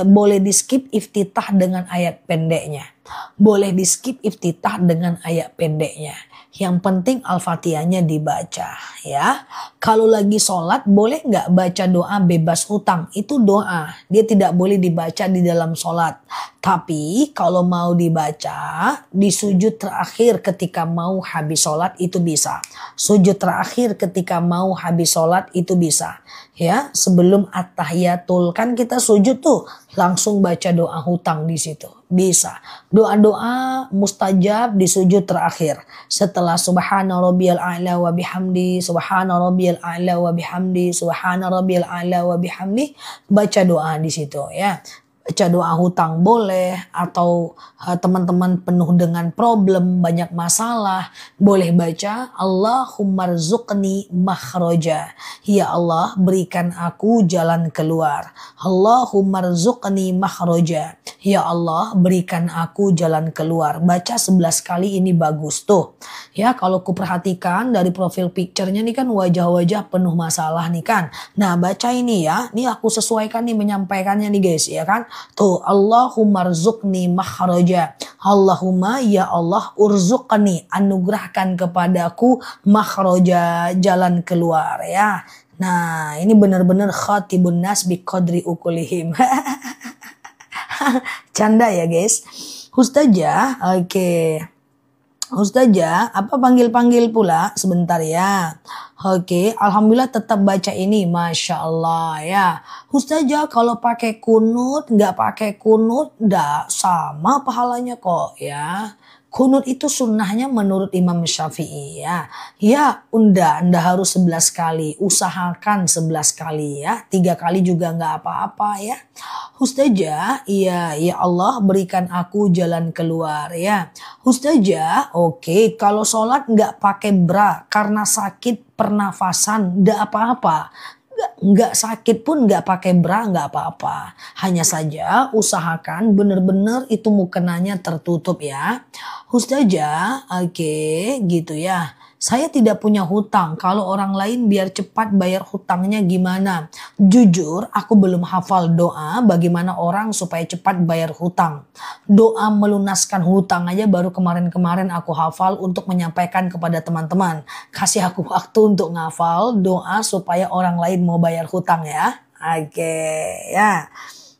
boleh di skip iftitah dengan ayat pendeknya. Boleh di skip iftitah dengan ayat pendeknya. Yang penting Al-Fatihahnya dibaca ya. Kalau lagi sholat boleh nggak baca doa bebas hutang? Itu doa. Dia tidak boleh dibaca di dalam sholat. Tapi kalau mau dibaca di sujud terakhir ketika mau habis sholat itu bisa. Sujud terakhir ketika mau habis sholat itu bisa. Ya, sebelum at-tahiyatul kan kita sujud tuh langsung baca doa hutang di situ. Bisa. Doa-doa mustajab di sujud terakhir. Setelah subhana rabbiyal a'la wa bihamdi, subhana rabbiyal a'la wa bihamdi, subhana rabbiyal a'la wa bihamdi, baca doa di situ ya. Baca doa hutang boleh, atau teman-teman penuh dengan problem, banyak masalah, boleh baca Allahumma rzuqni makhraja. Ya Allah, berikan aku jalan keluar. Allahumma rzuqni makhraja. Ya Allah, berikan aku jalan keluar. Baca 11 kali ini bagus tuh. Ya, kalau ku perhatikan dari profil picture-nya nih kan wajah-wajah penuh masalah nih kan. Nah, baca ini ya. Nih aku sesuaikan nih menyampaikannya nih guys ya kan. Tuh, Allahumma rzuqni makhraja. Allahumma ya Allah urzuqni, anugerahkan kepadaku makhraja, jalan keluar ya. Nah, ini benar-benar khatibun nas bi qadri ukulihim. Canda ya guys. Ustazah, oke. Ustazah, apa panggil-panggil pula sebentar ya. Oke, alhamdulillah tetap baca ini, masya Allah ya. Ustazah, kalau pakai kunut, nggak pakai kunut, nggak sama pahalanya kok ya. Kunut itu sunnahnya menurut Imam Syafi'i ya. Ya, unda harus 11 kali. Usahakan 11 kali ya. 3 kali juga nggak apa-apa ya. Ustazah, ya Allah berikan aku jalan keluar ya. Ustazah, oke, kalau sholat nggak pakai bra karena sakit pernafasan, nggak apa-apa. Nggak sakit pun nggak pakai bra nggak apa-apa. Hanya saja usahakan bener-bener itu mukenanya tertutup ya. Ustazah, oke gitu ya. Saya tidak punya hutang. Kalau orang lain biar cepat bayar hutangnya gimana? Jujur, aku belum hafal doa bagaimana orang supaya cepat bayar hutang. Doa melunaskan hutang aja baru kemarin-kemarin aku hafal untuk menyampaikan kepada teman-teman. Kasih aku waktu untuk ngafal doa supaya orang lain mau bayar hutang ya. Oke, ya.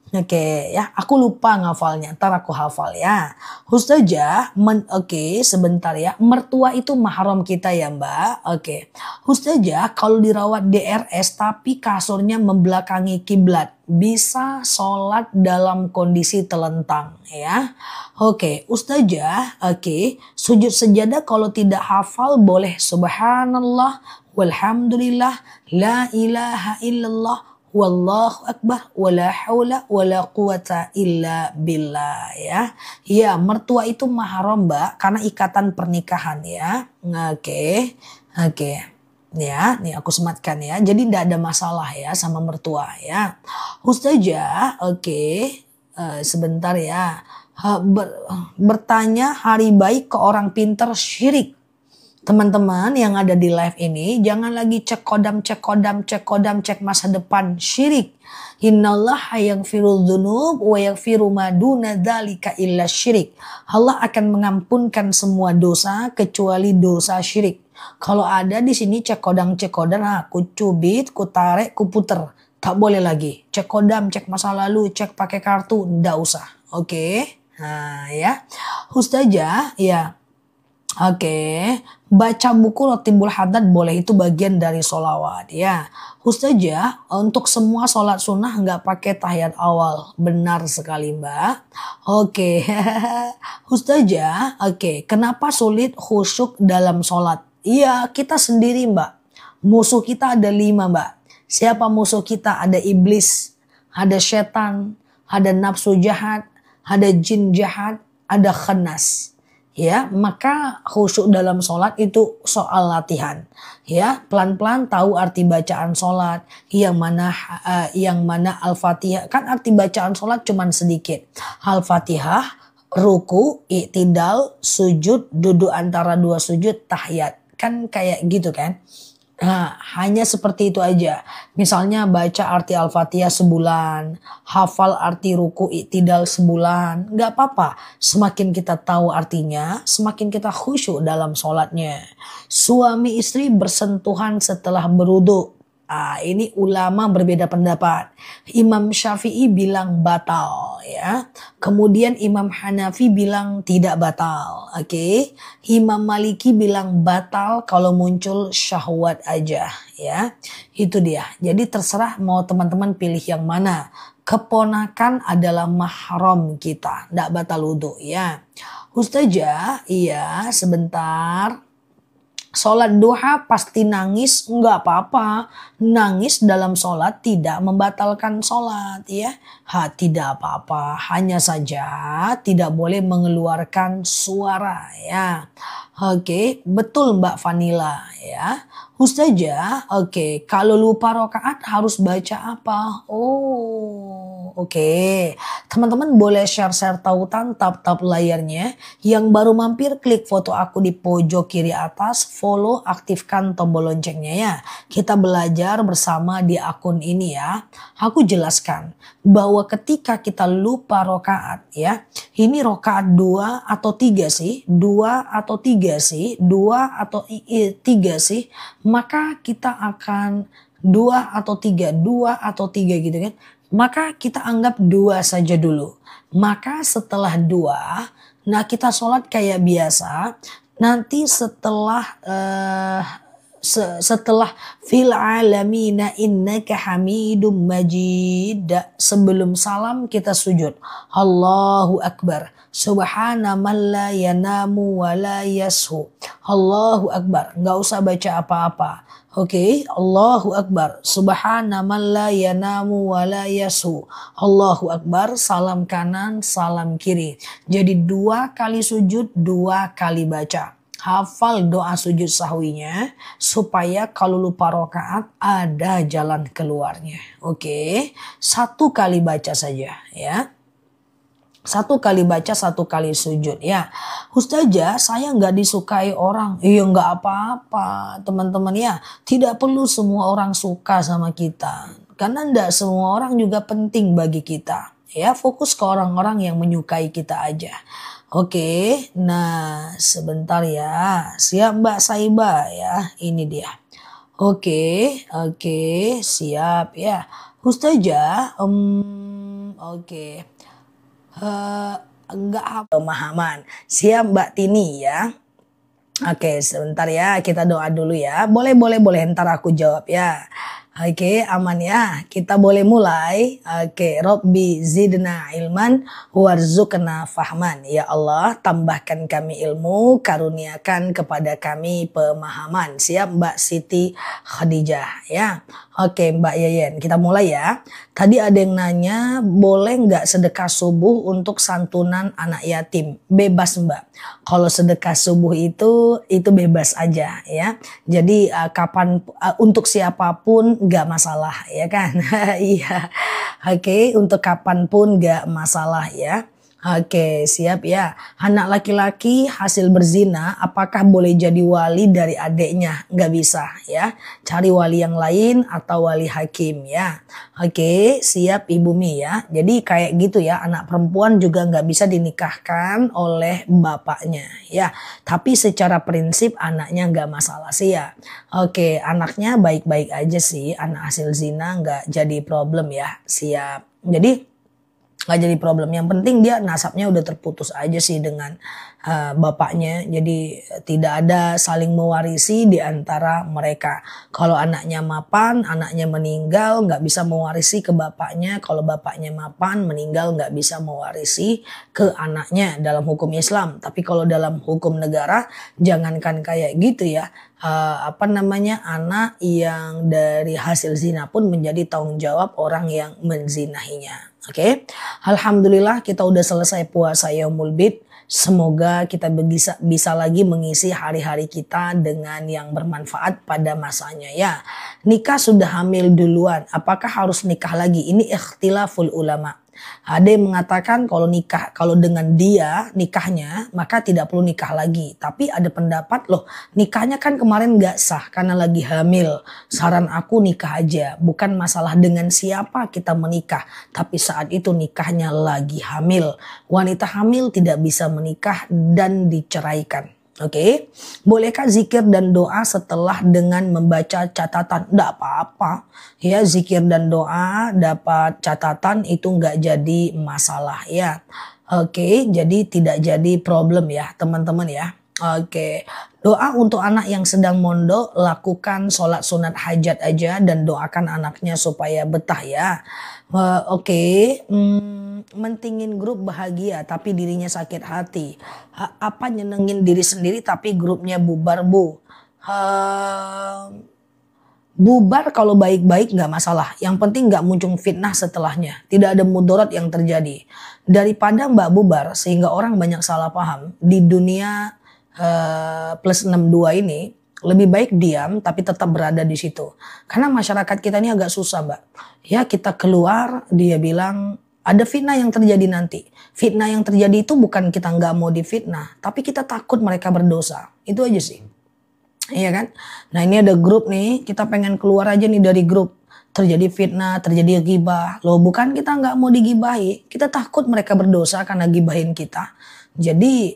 Oke ya, aku lupa ngafalnya, ntar aku hafal ya. Ustazah, oke sebentar ya, mertua itu mahram kita ya mbak. Oke, Ustazah kalau dirawat DRS tapi kasurnya membelakangi kiblat, bisa sholat dalam kondisi telentang ya. Oke, Ustazah, oke, sujud sejadah kalau tidak hafal boleh subhanallah, walhamdulillah, la ilaha illallah, wallahu akbar, wala haula wala quwata illa billah ya. Ya, mertua itu mahram Mbak karena ikatan pernikahan ya. Oke. Oke. Ya, nih aku sematkan ya. Jadi tidak ada masalah ya sama mertua ya. Ustazah, oke. Sebentar ya. Bertanya hari baik ke orang pintar syirik. Teman-teman yang ada di live ini, jangan lagi cek kodam, cek masa depan, syirik. Innallaha yaghfiru dzunub wa yaghfiru ma duna dzalika illa syirik. Allah akan mengampunkan semua dosa kecuali dosa syirik. Kalau ada di sini cek kodam, aku cubit, ku tarik, ku puter. Tak boleh lagi. Cek kodam, cek masa lalu, cek pakai kartu, ndak usah. Oke. Nah ya. Ustazah, ya. Oke, baca buku Rotibul Haddad boleh, itu bagian dari sholawat ya. Ustazah, untuk semua sholat sunnah nggak pakai tahiyat awal, benar sekali Mbak. Oke, Ustazah, oke, kenapa sulit khusyuk dalam sholat? Iya, kita sendiri Mbak. Musuh kita ada 5 Mbak. Siapa musuh kita? Ada iblis, ada setan, ada nafsu jahat, ada jin jahat, ada khannas. Ya, maka khusyuk dalam sholat itu soal latihan. Ya, pelan-pelan tahu arti bacaan sholat, yang mana Al-Fatihah. Kan arti bacaan sholat cuman sedikit. Al-Fatihah, ruku, i'tidal, sujud, duduk antara 2 sujud, tahiyat. Kan kayak gitu kan. Nah, hanya seperti itu aja. Misalnya baca arti Al-Fatihah sebulan, hafal arti ruku i'tidal sebulan, nggak apa-apa. Semakin kita tahu artinya, semakin kita khusyuk dalam sholatnya. Suami istri bersentuhan setelah berwudu. Ini ulama berbeda pendapat. Imam Syafi'i bilang batal ya. Kemudian Imam Hanafi bilang tidak batal. Oke. Imam Maliki bilang batal kalau muncul syahwat aja ya. Itu dia. Jadi terserah mau teman-teman pilih yang mana. Keponakan adalah mahram kita, tidak batal wudu ya. Ustazah, iya sebentar. Sholat duha pasti nangis, nggak apa-apa. Nangis dalam sholat tidak membatalkan sholat ya. Tidak apa-apa. Hanya saja tidak boleh mengeluarkan suara ya. Oke, betul Mbak Vanilla ya. Ustazah, oke, kalau lupa rokaat harus baca apa? Oh, oke. Teman-teman boleh share-share tautan tap-tap layarnya. Yang baru mampir klik foto aku di pojok kiri atas, follow, aktifkan tombol loncengnya ya. Kita belajar bersama di akun ini ya. Aku jelaskan bahwa ketika kita lupa rokaat ya, ini rokaat 2 atau 3 sih, 2 atau 3 sih, 2 atau 3 sih, maka kita akan 2 atau 3 gitu kan. Maka kita anggap 2 saja dulu. Maka setelah 2, nah kita sholat kayak biasa. Nanti setelah fil alamina innaka hamidum majid, sebelum salam kita sujud. Allahu akbar. Subhana man la yanamu wa la yashu. Allahu akbar. Nggak usah baca apa-apa. Oke, Allahu akbar. Subhana man la yanamu wa la yashu. Allahu akbar. Salam kanan, salam kiri. Jadi 2 kali sujud, 2 kali baca. Hafal doa sujud sahwinya supaya kalau lupa rokaat ada jalan keluarnya. Oke, 1 kali baca saja ya. 1 kali baca, 1 kali sujud ya. Ustazah, saya nggak disukai orang. Iya nggak apa-apa teman-teman ya. Tidak perlu semua orang suka sama kita. Karena nggak semua orang juga penting bagi kita. Ya, fokus ke orang-orang yang menyukai kita aja. Oke, nah sebentar ya. Siap Mbak Saiba ya, ini dia. Oke, siap ya. Ustazah, oke. Enggak pemahaman. Siap Mbak Tini ya. Oke, sebentar ya, kita doa dulu ya. Boleh, ntar aku jawab ya. Oke, aman ya. Kita boleh mulai. Oke, Robbi zidna ilman warzuqna fahman. Ya Allah, tambahkan kami ilmu, karuniakan kepada kami pemahaman. Siap Mbak Siti Khadijah ya. Oke Mbak Yeyen, kita mulai ya. Tadi ada yang nanya, boleh nggak sedekah subuh untuk santunan anak yatim? Bebas Mbak. Kalau sedekah subuh itu bebas aja ya. Jadi kapan untuk siapapun nggak masalah ya kan? Iya. Oke, untuk kapanpun nggak masalah ya. Oke, siap ya. Anak laki-laki hasil berzina, apakah boleh jadi wali dari adiknya? Nggak bisa ya. Cari wali yang lain atau wali hakim ya. Oke, siap Ibu Mi ya. Jadi kayak gitu ya, anak perempuan juga nggak bisa dinikahkan oleh bapaknya ya. Tapi secara prinsip anaknya nggak masalah sih ya. Oke, anaknya baik-baik aja sih. Anak hasil zina nggak jadi problem ya. Siap. Jadi nggak jadi problem. Yang penting dia nasabnya udah terputus aja sih dengan bapaknya. Jadi tidak ada saling mewarisi di antara mereka. Kalau anaknya mapan, anaknya meninggal nggak bisa mewarisi ke bapaknya. Kalau bapaknya mapan, meninggal nggak bisa mewarisi ke anaknya dalam hukum Islam. Tapi kalau dalam hukum negara, jangankan kayak gitu ya. Anak yang dari hasil zina pun menjadi tanggung jawab orang yang menzinahinya. Oke, alhamdulillah kita udah selesai puasa Yaumul Bid. Semoga kita bisa lagi mengisi hari-hari kita dengan yang bermanfaat pada masanya ya. Nikah sudah hamil duluan, apakah harus nikah lagi? Ini ikhtilaful ulama. Ada yang mengatakan kalau dengan dia nikahnya maka tidak perlu nikah lagi. Tapi ada pendapat loh, nikahnya kan kemarin gak sah karena lagi hamil. Saran aku nikah aja, bukan masalah dengan siapa kita menikah, tapi saat itu nikahnya lagi hamil. Wanita hamil tidak bisa menikah dan diceraikan. Oke, bolehkah zikir dan doa setelah dengan membaca catatan? Tidak apa-apa. Ya, zikir dan doa dapat catatan itu nggak jadi masalah ya. Oke, jadi tidak jadi problem ya teman-teman ya. Oke, doa untuk anak yang sedang mondok, lakukan sholat sunat hajat aja dan doakan anaknya supaya betah ya. Mentingin grup bahagia tapi dirinya sakit hati. Apa nyenengin diri sendiri tapi grupnya bubar bu? Bubar kalau baik-baik nggak masalah. Yang penting nggak muncul fitnah setelahnya. Tidak ada mudarat yang terjadi. Daripada mbak bubar sehingga orang banyak salah paham di dunia plus 62 ini, lebih baik diam tapi tetap berada di situ. Karena masyarakat kita ini agak susah mbak. Ya kita keluar dia bilang ada fitnah yang terjadi nanti. Fitnah yang terjadi itu bukan kita nggak mau difitnah, tapi kita takut mereka berdosa. Itu aja sih. Iya kan? Nah ini ada grup nih, kita pengen keluar aja nih dari grup. Terjadi fitnah, terjadi gibah. Loh bukan kita nggak mau digibahi, kita takut mereka berdosa karena gibahin kita. Jadi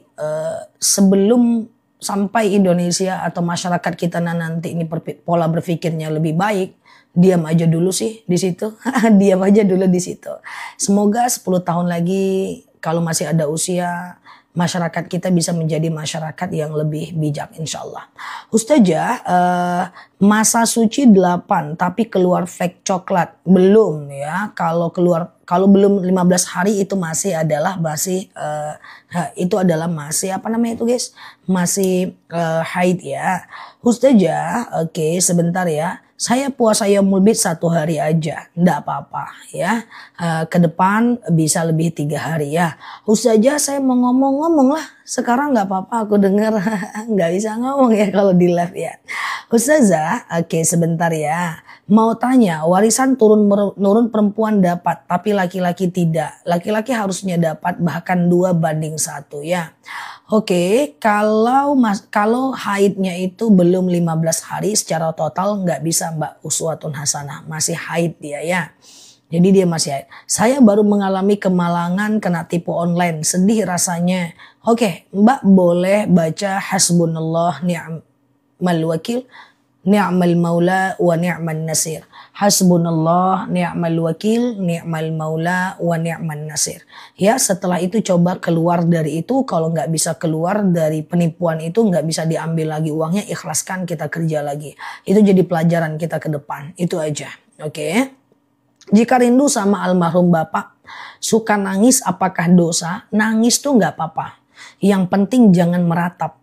sebelum sampai Indonesia atau masyarakat kita nanti ini pola berpikirnya lebih baik, diam aja dulu sih di situ. Diam aja dulu di situ. Semoga 10 tahun lagi kalau masih ada usia, masyarakat kita bisa menjadi masyarakat yang lebih bijak insyaallah. Ustazah, masa suci 8 tapi keluar fake coklat belum ya. Kalau belum 15 hari itu masih apa namanya itu guys? Masih haid ya. Ustazah, oke sebentar ya. Saya puasa Yaumul Bid 1 hari aja, ndak apa-apa ya. Ke depan bisa lebih 3 hari ya. Ustazah saya mau ngomong lah, sekarang nggak apa-apa aku dengar. Nggak bisa ngomong ya kalau di live ya. Ustazah, oke sebentar ya. Mau tanya, warisan turun perempuan dapat, tapi laki-laki tidak. Laki-laki harusnya dapat bahkan 2:1 ya. Oke, kalau haidnya itu belum 15 hari secara total nggak bisa mbak uswatun hasanah. Masih haid dia ya. Jadi dia masih haid. Saya baru mengalami kemalangan kena tipu online. Sedih rasanya. Oke, mbak boleh baca hasbunallah ni'mal wakil. Ni'mal maula wa ni'man nasir. Hasbunallah ni'mal wakil, ni'mal maula wa ni'man nasir. Ya setelah itu coba keluar dari itu. Kalau nggak bisa keluar dari penipuan itu, nggak bisa diambil lagi uangnya, ikhlaskan kita kerja lagi. Itu jadi pelajaran kita ke depan. Itu aja. Oke. Jika rindu sama almarhum bapak, suka nangis apakah dosa? Nangis tuh nggak apa-apa. Yang penting jangan meratap.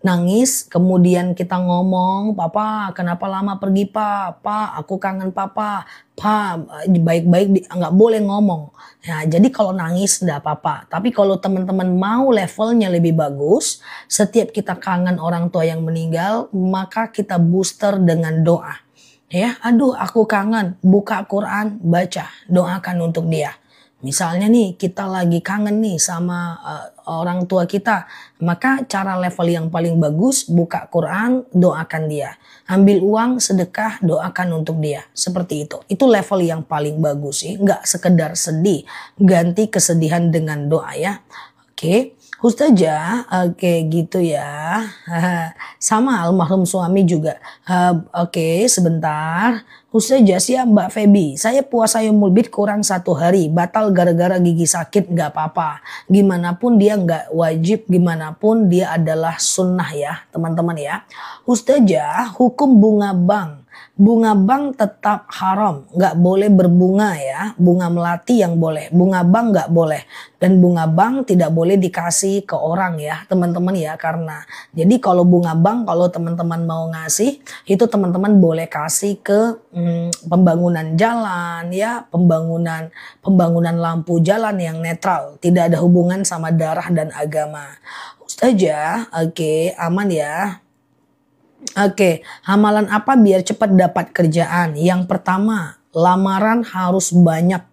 nangis, kemudian kita ngomong, "Papa, kenapa lama pergi, Pak? Pak, aku kangen Papa. Pak, baik-baik nggak boleh ngomong." Nah, jadi kalau nangis nggak apa-apa. Tapi kalau teman-teman mau levelnya lebih bagus, setiap kita kangen orang tua yang meninggal, maka kita booster dengan doa. Ya, aduh aku kangen, buka Quran, baca, doakan untuk dia. Misalnya nih kita lagi kangen nih sama orang tua kita, maka cara level yang paling bagus buka Quran, doakan dia. Ambil uang, sedekah, doakan untuk dia. Seperti itu. Itu level yang paling bagus sih. Nggak sekedar sedih, ganti kesedihan dengan doa ya. Oke. Ustazah, oke gitu ya. Sama almarhum suami juga. Oke, sebentar. Ustazah, siap Mbak Feby. Saya puasa Yaumul Bid kurang 1 hari. Batal gara-gara gigi sakit, nggak apa-apa. Gimana pun dia nggak wajib, gimana pun dia adalah sunnah ya teman-teman ya. Ustazah, hukum bunga bank. Bunga bank tetap haram, nggak boleh berbunga ya. Bunga melati yang boleh, bunga bank nggak boleh. Dan bunga bank tidak boleh dikasih ke orang ya teman-teman ya. Karena jadi kalau bunga bank, kalau teman-teman mau ngasih, itu teman-teman boleh kasih ke pembangunan jalan ya, pembangunan lampu jalan yang netral, tidak ada hubungan sama darah dan agama. Ustazah, oke, aman ya. Oke, amalan apa biar cepat dapat kerjaan? Yang pertama, lamaran harus banyak.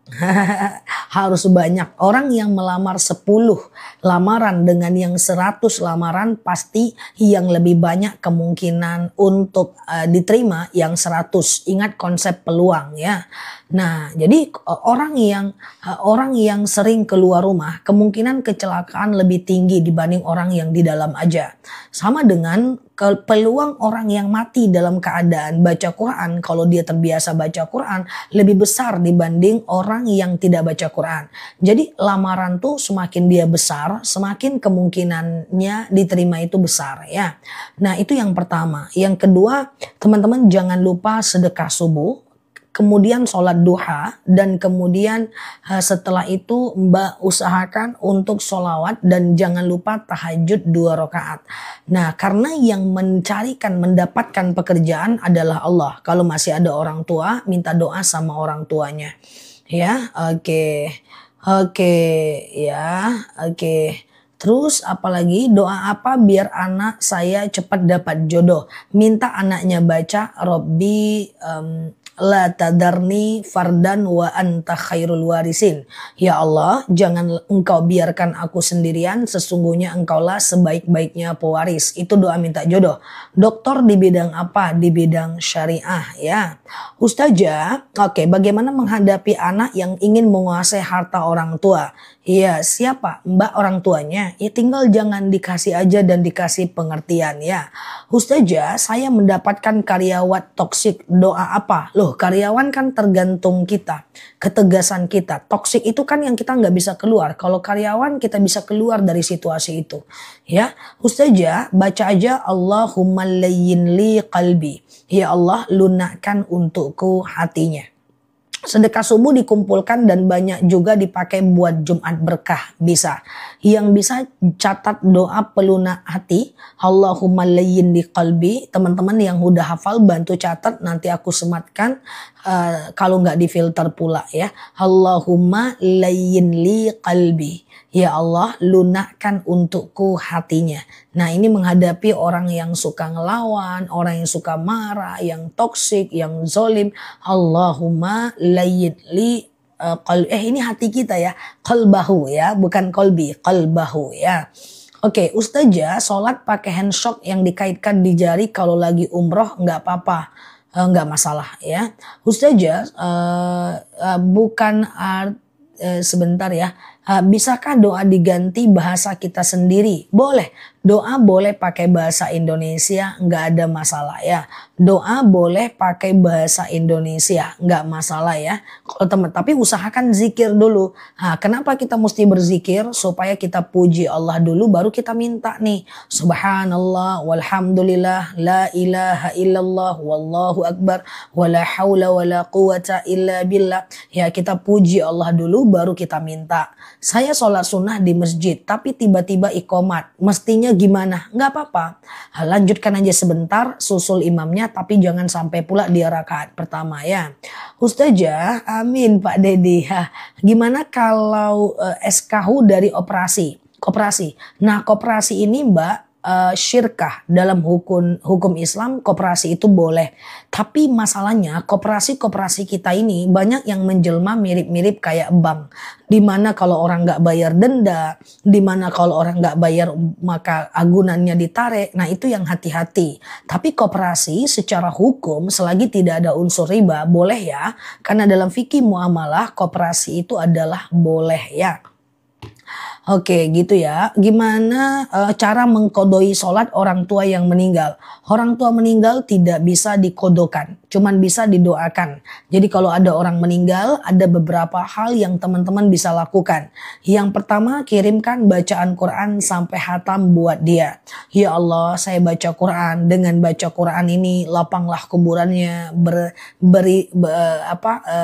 Harus banyak. Orang yang melamar 10 lamaran dengan yang 100 lamaran, pasti yang lebih banyak kemungkinan untuk diterima yang 100. Ingat konsep peluang ya. Nah, jadi orang yang sering keluar rumah, kemungkinan kecelakaan lebih tinggi dibanding orang yang di dalam aja. Sama dengan peluang orang yang mati dalam keadaan baca Quran, kalau dia terbiasa baca Quran, lebih besar dibanding orang yang tidak baca Quran. Jadi lamaran tuh semakin dia besar, semakin kemungkinannya diterima itu besar ya. Nah, itu yang pertama. Yang kedua, teman-teman jangan lupa sedekah subuh. Kemudian sholat duha, dan kemudian setelah itu Mbak usahakan untuk sholawat dan jangan lupa tahajud 2 rakaat. Nah, karena yang mendapatkan pekerjaan adalah Allah. Kalau masih ada orang tua, minta doa sama orang tuanya. Ya, oke, ya, oke. Terus apalagi doa apa biar anak saya cepat dapat jodoh? Minta anaknya baca Robbi la tadarni fardan wa anta khairul warisin. Ya Allah, jangan engkau biarkan aku sendirian, sesungguhnya engkaulah sebaik-baiknya pewaris. Itu doa minta jodoh. Dokter di bidang apa? Di bidang syariah ya. Ustazah, oke, bagaimana menghadapi anak yang ingin menguasai harta orang tua? Iya, siapa? Mbak orang tuanya? Ya tinggal jangan dikasih aja dan dikasih pengertian ya. Ustazah, saya mendapatkan karyawan toksik, doa apa? Loh, karyawan kan tergantung kita, ketegasan kita. Toksik itu kan yang kita nggak bisa keluar. Kalau karyawan kita bisa keluar dari situasi itu. Ya, Ustazah, baca aja Allahumma layyin li qalbi. Ya Allah, lunakkan untukku hatinya. Sedekah subuh dikumpulkan dan banyak juga dipakai buat Jumat berkah, bisa. Yang bisa catat doa pelunak hati, Allahumma layyin li qalbi. Teman-teman yang udah hafal bantu catat, nanti aku sematkan kalau nggak difilter pula ya. Allahumma layyin li qalbi. Ya Allah, lunakkan untukku hatinya. Nah, ini menghadapi orang yang suka ngelawan, orang yang suka marah, yang toksik, yang zolim. Allahumma layyin li ini hati kita ya, qalbahu ya, bukan kolbi, qalbahu ya. Oke, Ustazah, sholat pakai handshock yang dikaitkan di jari kalau lagi umroh nggak apa-apa. Nggak masalah ya. Ustazah, bukan sebentar ya. Bisakah doa diganti bahasa kita sendiri? Boleh. Doa boleh pakai bahasa Indonesia, nggak ada masalah ya. Doa boleh pakai bahasa Indonesia, nggak masalah ya. Kalau teman, tapi usahakan zikir dulu. Nah, kenapa kita mesti berzikir? Supaya kita puji Allah dulu, baru kita minta nih. Subhanallah, walhamdulillah, la ilaha illallah, wallahu akbar, wala hawla wala quwata illa billah. Ya, kita puji Allah dulu, baru kita minta. saya sholat sunnah di masjid tapi tiba-tiba iqomat, mestinya gimana? Nggak apa-apa, lanjutkan aja sebentar, susul imamnya tapi jangan sampai pula di rakaat pertama ya. Ustazah, amin Pak Dedi. Gimana kalau SKHU dari koperasi? Nah, koperasi ini Mbak, syirkah dalam hukum Islam, koperasi itu boleh. Tapi masalahnya koperasi kita ini banyak yang menjelma mirip-mirip kayak bank. Dimana kalau orang nggak bayar denda, dimana kalau orang nggak bayar maka agunannya ditarik. Nah itu yang hati-hati. Tapi koperasi secara hukum selagi tidak ada unsur riba boleh ya. Karena dalam fikih muamalah koperasi itu adalah boleh ya. Oke gitu ya. Gimana cara mengkodoi sholat orang tua yang meninggal? Orang tua meninggal tidak bisa dikodokan, cuman bisa didoakan. Jadi kalau ada orang meninggal, ada beberapa hal yang teman-teman bisa lakukan. Yang pertama, kirimkan bacaan Quran sampai hatam buat dia. Ya Allah, saya baca Quran. Dengan baca Quran ini lapanglah kuburannya,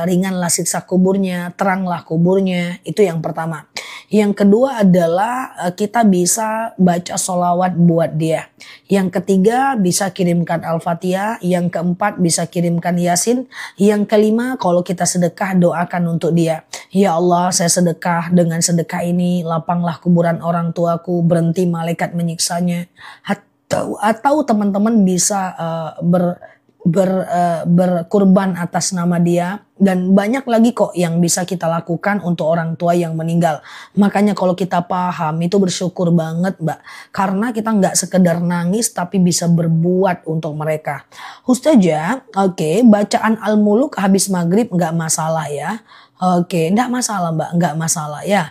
ringanlah siksa kuburnya, teranglah kuburnya. Itu yang pertama. Yang kedua adalah kita bisa baca sholawat buat dia. Yang ketiga bisa kirimkan Al-Fatihah. Yang keempat bisa kirimkan Yasin. Yang kelima kalau kita sedekah doakan untuk dia. Ya Allah, saya sedekah, dengan sedekah ini lapanglah kuburan orang tuaku, berhenti malaikat menyiksanya. Atau teman-teman bisa berkurban atas nama dia, dan banyak lagi kok yang bisa kita lakukan untuk orang tua yang meninggal. Makanya kalau kita paham itu bersyukur banget Mbak, karena kita nggak sekedar nangis tapi bisa berbuat untuk mereka. Ustazah, oke, bacaan Al-Muluk habis maghrib nggak masalah ya? Oke, nggak masalah Mbak, nggak masalah ya.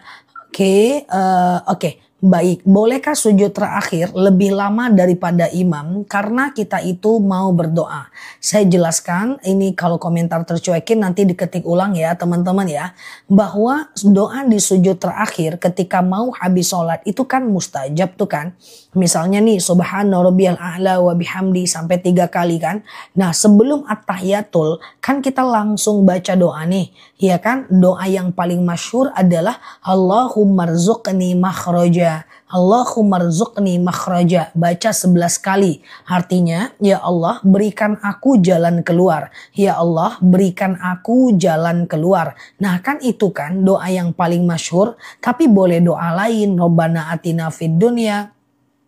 Oke. Baik, bolehkah sujud terakhir lebih lama daripada imam karena kita itu mau berdoa? Saya jelaskan, ini kalau komentar tercuekin nanti diketik ulang ya teman-teman ya. Bahwa doa di sujud terakhir ketika mau habis sholat itu kan mustajab tuh kan. Misalnya nih subhana rabbiyal a'la wa bihamdi sampai 3 kali kan. Nah sebelum at-tahiyatul kan kita langsung baca doa nih. Ya kan, doa yang paling masyhur adalah Allahumma rzuqni makhraja. Allahumma rzuqni makhraja. Baca 11 kali. Artinya, ya Allah berikan aku jalan keluar. Ya Allah berikan aku jalan keluar. Nah kan itu kan doa yang paling masyhur. Tapi boleh doa lain. Rabbana atina fid dunya.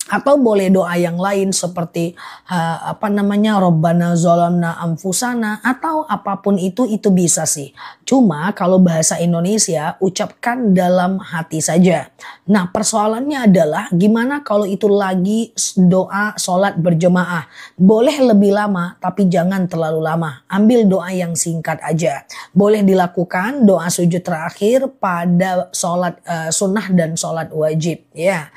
Atau boleh doa yang lain seperti Rabbana zolamna anfusana, atau apapun itu bisa sih. Cuma kalau bahasa Indonesia ucapkan dalam hati saja. Nah persoalannya adalah gimana kalau itu lagi doa sholat berjemaah. Boleh lebih lama tapi jangan terlalu lama. Ambil doa yang singkat aja. Boleh dilakukan doa sujud terakhir pada sholat sunnah dan sholat wajib ya.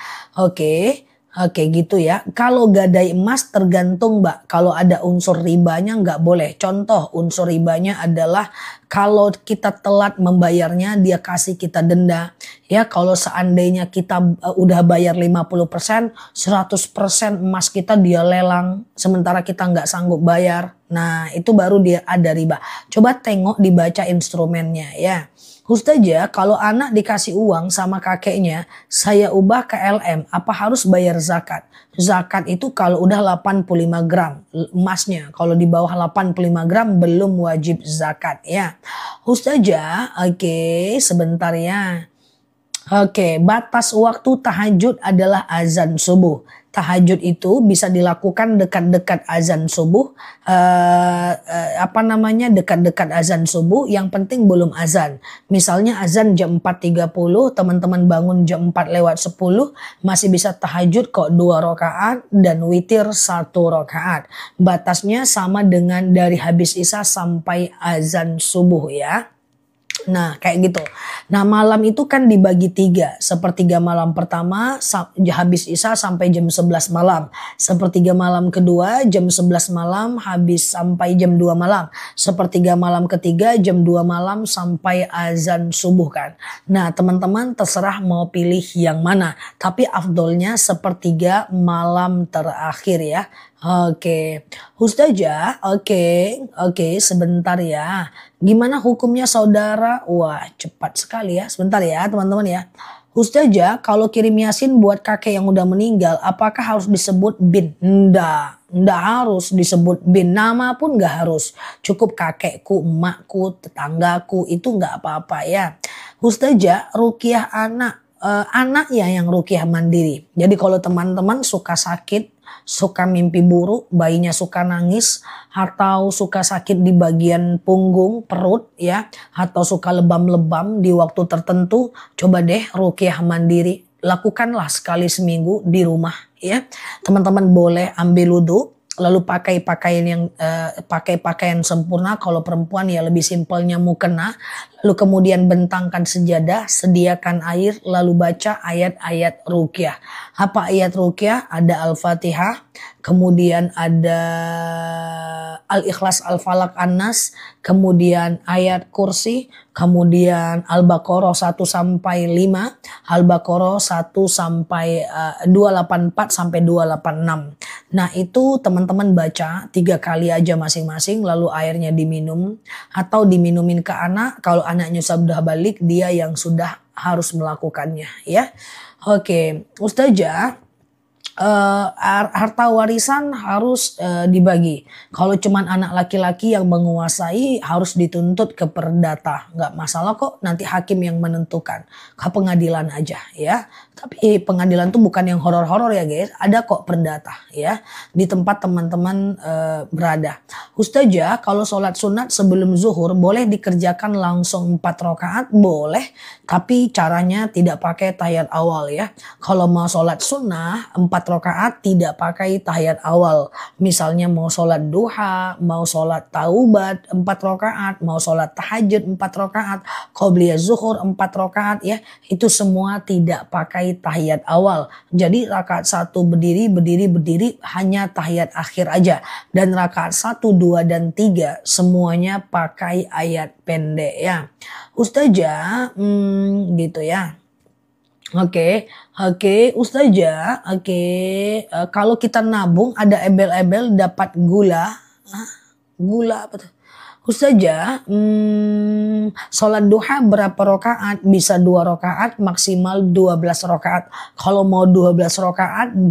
Oke gitu ya. Kalau gadai emas tergantung Mbak. Kalau ada unsur ribanya nggak boleh. Contoh unsur ribanya adalah kalau kita telat membayarnya dia kasih kita denda. Ya kalau seandainya kita udah bayar 50%, 100% emas kita dia lelang. Sementara kita nggak sanggup bayar. Nah itu baru dia ada riba. Coba tengok dibaca instrumennya ya. Ustazah, kalau anak dikasih uang sama kakeknya, saya ubah ke LM, apa harus bayar zakat? Zakat itu kalau udah 85 gram emasnya, kalau di bawah 85 gram belum wajib zakat ya. Ustazah, oke, sebentar ya. Oke, batas waktu tahajud adalah azan subuh. Tahajud itu bisa dilakukan dekat-dekat azan subuh, dekat-dekat azan subuh. Yang penting belum azan. Misalnya azan jam 4.30, teman-teman bangun jam 4:10, masih bisa tahajud kok 2 rakaat dan witir 1 rakaat. Batasnya sama dengan dari habis isya sampai azan subuh ya. Nah kayak gitu. Nah malam itu kan dibagi 3. Sepertiga malam pertama habis isya sampai jam 11 malam. Sepertiga malam kedua jam 11 malam habis sampai jam 2 malam. Sepertiga malam ketiga jam 2 malam sampai azan subuh kan. Nah teman-teman terserah mau pilih yang mana. Tapi afdolnya sepertiga malam terakhir ya. Oke, Ustazah, oke, sebentar ya. Gimana hukumnya saudara? Wah, cepat sekali ya. Sebentar ya, teman-teman ya. Ustazah, kalau kirim Yasin buat kakek yang udah meninggal, apakah harus disebut bin? Nggak harus disebut bin. Nama pun nggak harus. Cukup kakekku, emakku, tetanggaku, itu nggak apa-apa ya. Ustazah, rukiah anak ya yang rukiah mandiri. Jadi kalau teman-teman suka sakit, suka mimpi buruk, bayinya suka nangis, atau suka sakit di bagian punggung, perut ya, atau suka lebam-lebam di waktu tertentu, coba deh ruqyah mandiri. Lakukanlah sekali seminggu di rumah ya. Teman-teman boleh ambil wudhu, lalu pakai pakaian sempurna. Kalau perempuan ya lebih simpelnya mukena, lalu kemudian bentangkan sejadah, sediakan air, lalu baca ayat-ayat ruqyah. Apa ayat ruqyah? Ada Al-Fatihah, kemudian ada Al-Ikhlas, Al-Falak, An-Nas, kemudian ayat kursi, kemudian Al-Baqarah 1 sampai 5, Al-Baqarah 1 sampai 284 sampai 286. Nah, itu teman-teman baca 3 kali aja masing-masing, lalu airnya diminum atau diminumin ke anak. Kalau anaknya sudah balik, dia yang sudah harus melakukannya ya. Oke, Ustazah, harta warisan harus dibagi. Kalau cuman anak laki-laki yang menguasai harus dituntut ke perdata. Nggak masalah kok, nanti hakim yang menentukan. Ke pengadilan aja ya. Tapi pengadilan tuh bukan yang horor-horor ya guys. Ada kok perdata ya. Di tempat teman-teman berada. Ustazah, kalau sholat sunat sebelum zuhur boleh dikerjakan langsung 4 rakaat? Boleh. Tapi caranya tidak pakai tahiyat awal ya. Kalau mau sholat sunnah 4 rakaat tidak pakai tahiyat awal. Misalnya mau sholat duha, mau sholat taubat 4 rakaat, mau sholat tahajud 4 rakaat, qobliyah zuhur 4 rakaat ya. Itu semua tidak pakai tahiyat awal. Jadi rakaat 1 berdiri hanya tahiyat akhir aja. Dan rakaat 1, 2, dan 3 semuanya pakai ayat pendek ya. Ustazah, gitu ya. Oke, Ustazah, kalau kita nabung ada embel-embel dapat gula. Hah? Gula apa tuh? Ustazah, sholat duha berapa rakaat? Bisa 2 rakaat, maksimal 12 rakaat. Kalau mau 12 rakaat, 2.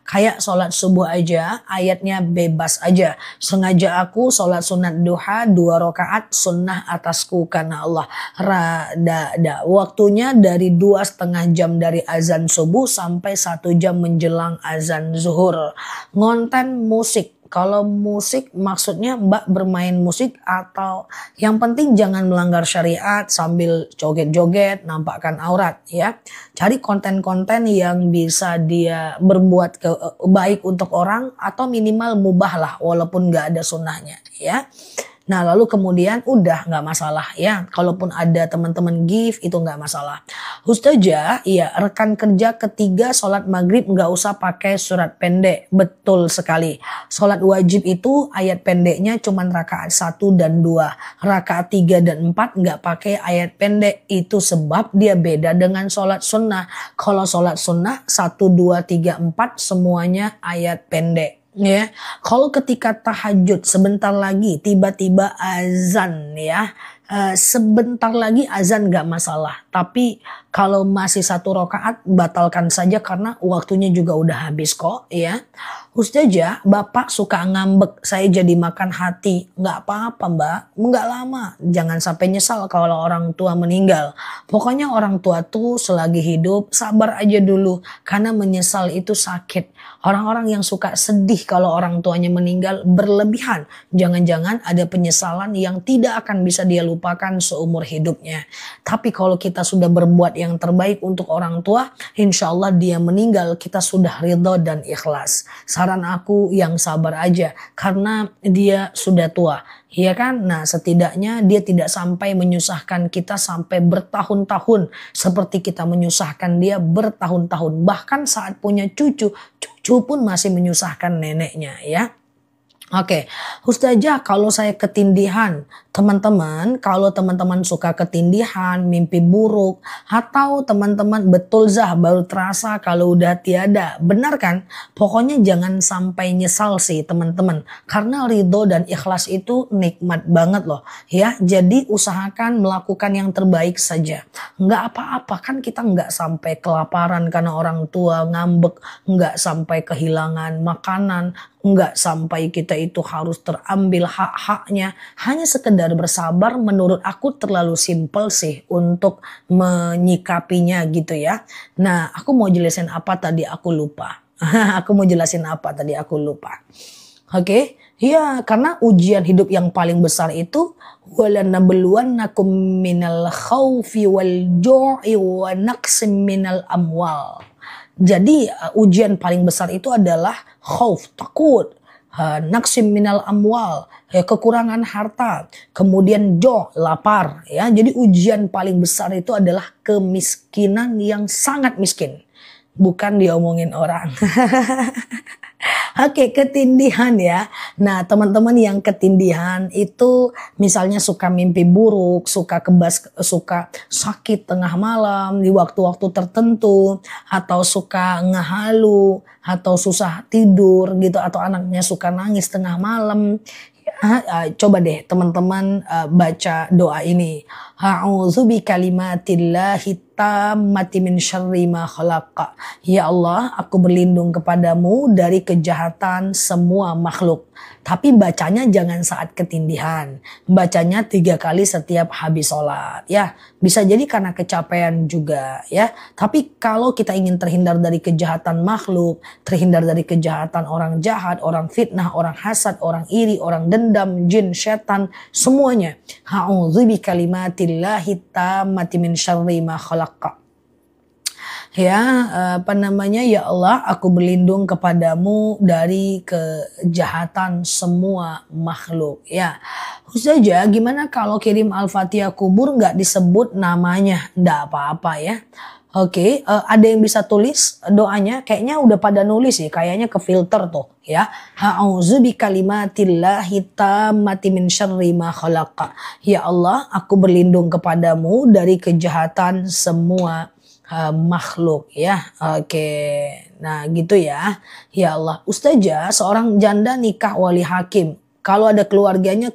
Kayak sholat subuh aja, ayatnya bebas aja. Sengaja aku sholat sunat duha 2 rakaat, sunnah atasku karena Allah. Waktunya dari 2,5 jam dari azan subuh sampai 1 jam menjelang azan zuhur. Ngonten musik. Kalau musik maksudnya Mbak bermain musik atau yang penting jangan melanggar syariat sambil joget-joget, nampakkan aurat ya. Cari konten-konten yang bisa dia berbuat baik untuk orang atau minimal mubah lah walaupun gak ada sunnahnya ya. Nah lalu kemudian udah nggak masalah ya. Kalaupun ada teman-teman gift itu nggak masalah. Ustazah, iya rekan kerja ketiga sholat maghrib nggak usah pakai surat pendek. Betul sekali. Sholat wajib itu ayat pendeknya cuma rakaat 1 dan 2. Rakaat 3 dan 4 nggak pakai ayat pendek. Itu sebab dia beda dengan sholat sunnah. Kalau sholat sunnah 1, 2, 3, 4 semuanya ayat pendek. Ya, kalau ketika tahajud sebentar lagi tiba-tiba azan ya, sebentar lagi azan gak masalah. Tapi kalau masih 1 rakaat batalkan saja karena waktunya juga udah habis kok ya. Ustazah, Bapak suka ngambek, saya jadi makan hati. Nggak apa-apa Mbak, nggak lama. Jangan sampai nyesal kalau orang tua meninggal. Pokoknya orang tua tuh selagi hidup sabar aja dulu. Karena menyesal itu sakit. Orang-orang yang suka sedih kalau orang tuanya meninggal berlebihan. Jangan-jangan ada penyesalan yang tidak akan bisa dia lupakan seumur hidupnya. Tapi kalau kita sudah berbuat yang terbaik untuk orang tua, insya Allah dia meninggal kita sudah ridho dan ikhlas. Saran aku yang sabar aja karena dia sudah tua. Iya kan? Nah setidaknya dia tidak sampai menyusahkan kita sampai bertahun-tahun. Seperti kita menyusahkan dia bertahun-tahun. Bahkan saat punya cucu pun masih menyusahkan neneknya ya. Oke, Ustazah kalau saya ketindihan, teman-teman kalau teman-teman suka ketindihan, mimpi buruk, atau teman-teman betul Zah baru terasa kalau udah tiada, benar kan? Pokoknya jangan sampai nyesal sih teman-teman, karena ridho dan ikhlas itu nikmat banget loh ya. Jadi usahakan melakukan yang terbaik saja. Nggak apa-apa kan kita nggak sampai kelaparan karena orang tua ngambek, nggak sampai kehilangan makanan, nggak sampai kita itu harus terambil hak-haknya. Hanya sekedar bersabar menurut aku terlalu simpel sih untuk menyikapinya gitu ya. Nah aku mau jelasin apa tadi aku lupa. Aku mau jelasin apa tadi aku lupa. Oke, ya karena ujian hidup yang paling besar itu walanabluwannakum minal khaufi wal ju'i wa naqsim minal amwal. Jadi ujian paling besar itu adalah khauf, takut, naqsim minal amwal, kekurangan harta, kemudian lapar ya. Jadi ujian paling besar itu adalah kemiskinan yang sangat miskin. Bukan diomongin orang. Oke, ketindihan ya. Nah, teman-teman yang ketindihan itu misalnya suka mimpi buruk, suka sakit tengah malam di waktu-waktu tertentu, atau suka ngehalu, atau susah tidur gitu, atau anaknya suka nangis tengah malam. Coba deh teman-teman baca doa ini. A'udzu bikalimatillahi tammati min syarri ma khalaqa. Ya Allah, aku berlindung kepadamu dari kejahatan semua makhluk. Tapi bacanya jangan saat ketindihan. Bacanya 3 kali setiap habis sholat. Ya, bisa jadi karena kecapean juga ya. Tapi kalau kita ingin terhindar dari kejahatan makhluk, terhindar dari kejahatan orang jahat, orang fitnah, orang hasad, orang iri, orang dendam, jin, setan, semuanya. A'udzu bikalimatillahi tammati min syarri ma khalaqa. Ya, ya Allah, aku berlindung kepadamu dari kejahatan semua makhluk. Ya, Ustazah, gimana kalau kirim Al-Fatihah kubur nggak disebut namanya? Nggak apa-apa ya. Oke, ada yang bisa tulis doanya? Kayaknya udah pada nulis sih, kayaknya ke filter tuh ya. A'udzu bikalimatillahi tammati min syarri ma khalaqa. Ya Allah, aku berlindung kepadamu dari kejahatan semua makhluk ya. Oke, nah gitu ya. Ya Allah, Ustazah, seorang janda nikah wali hakim. Kalau ada keluarganya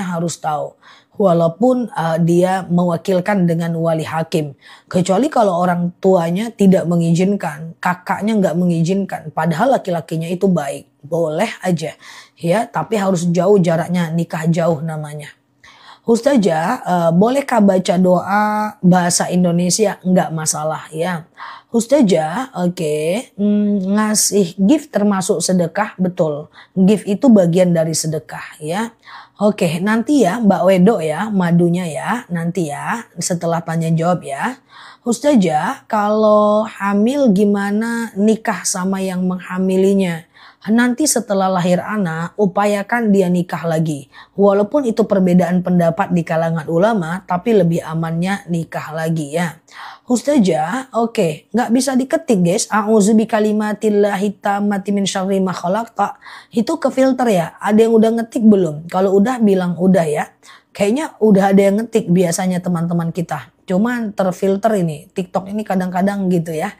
harus tahu. Walaupun dia mewakilkan dengan wali hakim. Kecuali kalau orang tuanya tidak mengizinkan, kakaknya nggak mengizinkan. Padahal laki-lakinya itu baik, boleh aja ya. Tapi harus jauh jaraknya, nikah jauh namanya. Ustazah, bolehkah baca doa bahasa Indonesia? Enggak masalah ya. Ustazah, oke, ngasih gift termasuk sedekah? Betul. Gift itu bagian dari sedekah ya. Oke, nanti ya Mbak Wedo ya, madunya ya, nanti ya setelah tanya jawab ya. Ustazah, kalau hamil gimana nikah sama yang menghamilinya? Nanti setelah lahir anak, upayakan dia nikah lagi. Walaupun itu perbedaan pendapat di kalangan ulama, tapi lebih amannya nikah lagi ya. Ustazah, oke, nggak bisa diketik guys. A'udzu bikalimatillahi tammati min syarri ma khalaqa. Itu ke filter ya. Ada yang udah ngetik belum? Kalau udah bilang udah ya. Kayaknya udah ada yang ngetik biasanya teman-teman kita. Cuman terfilter ini. TikTok ini kadang-kadang gitu ya.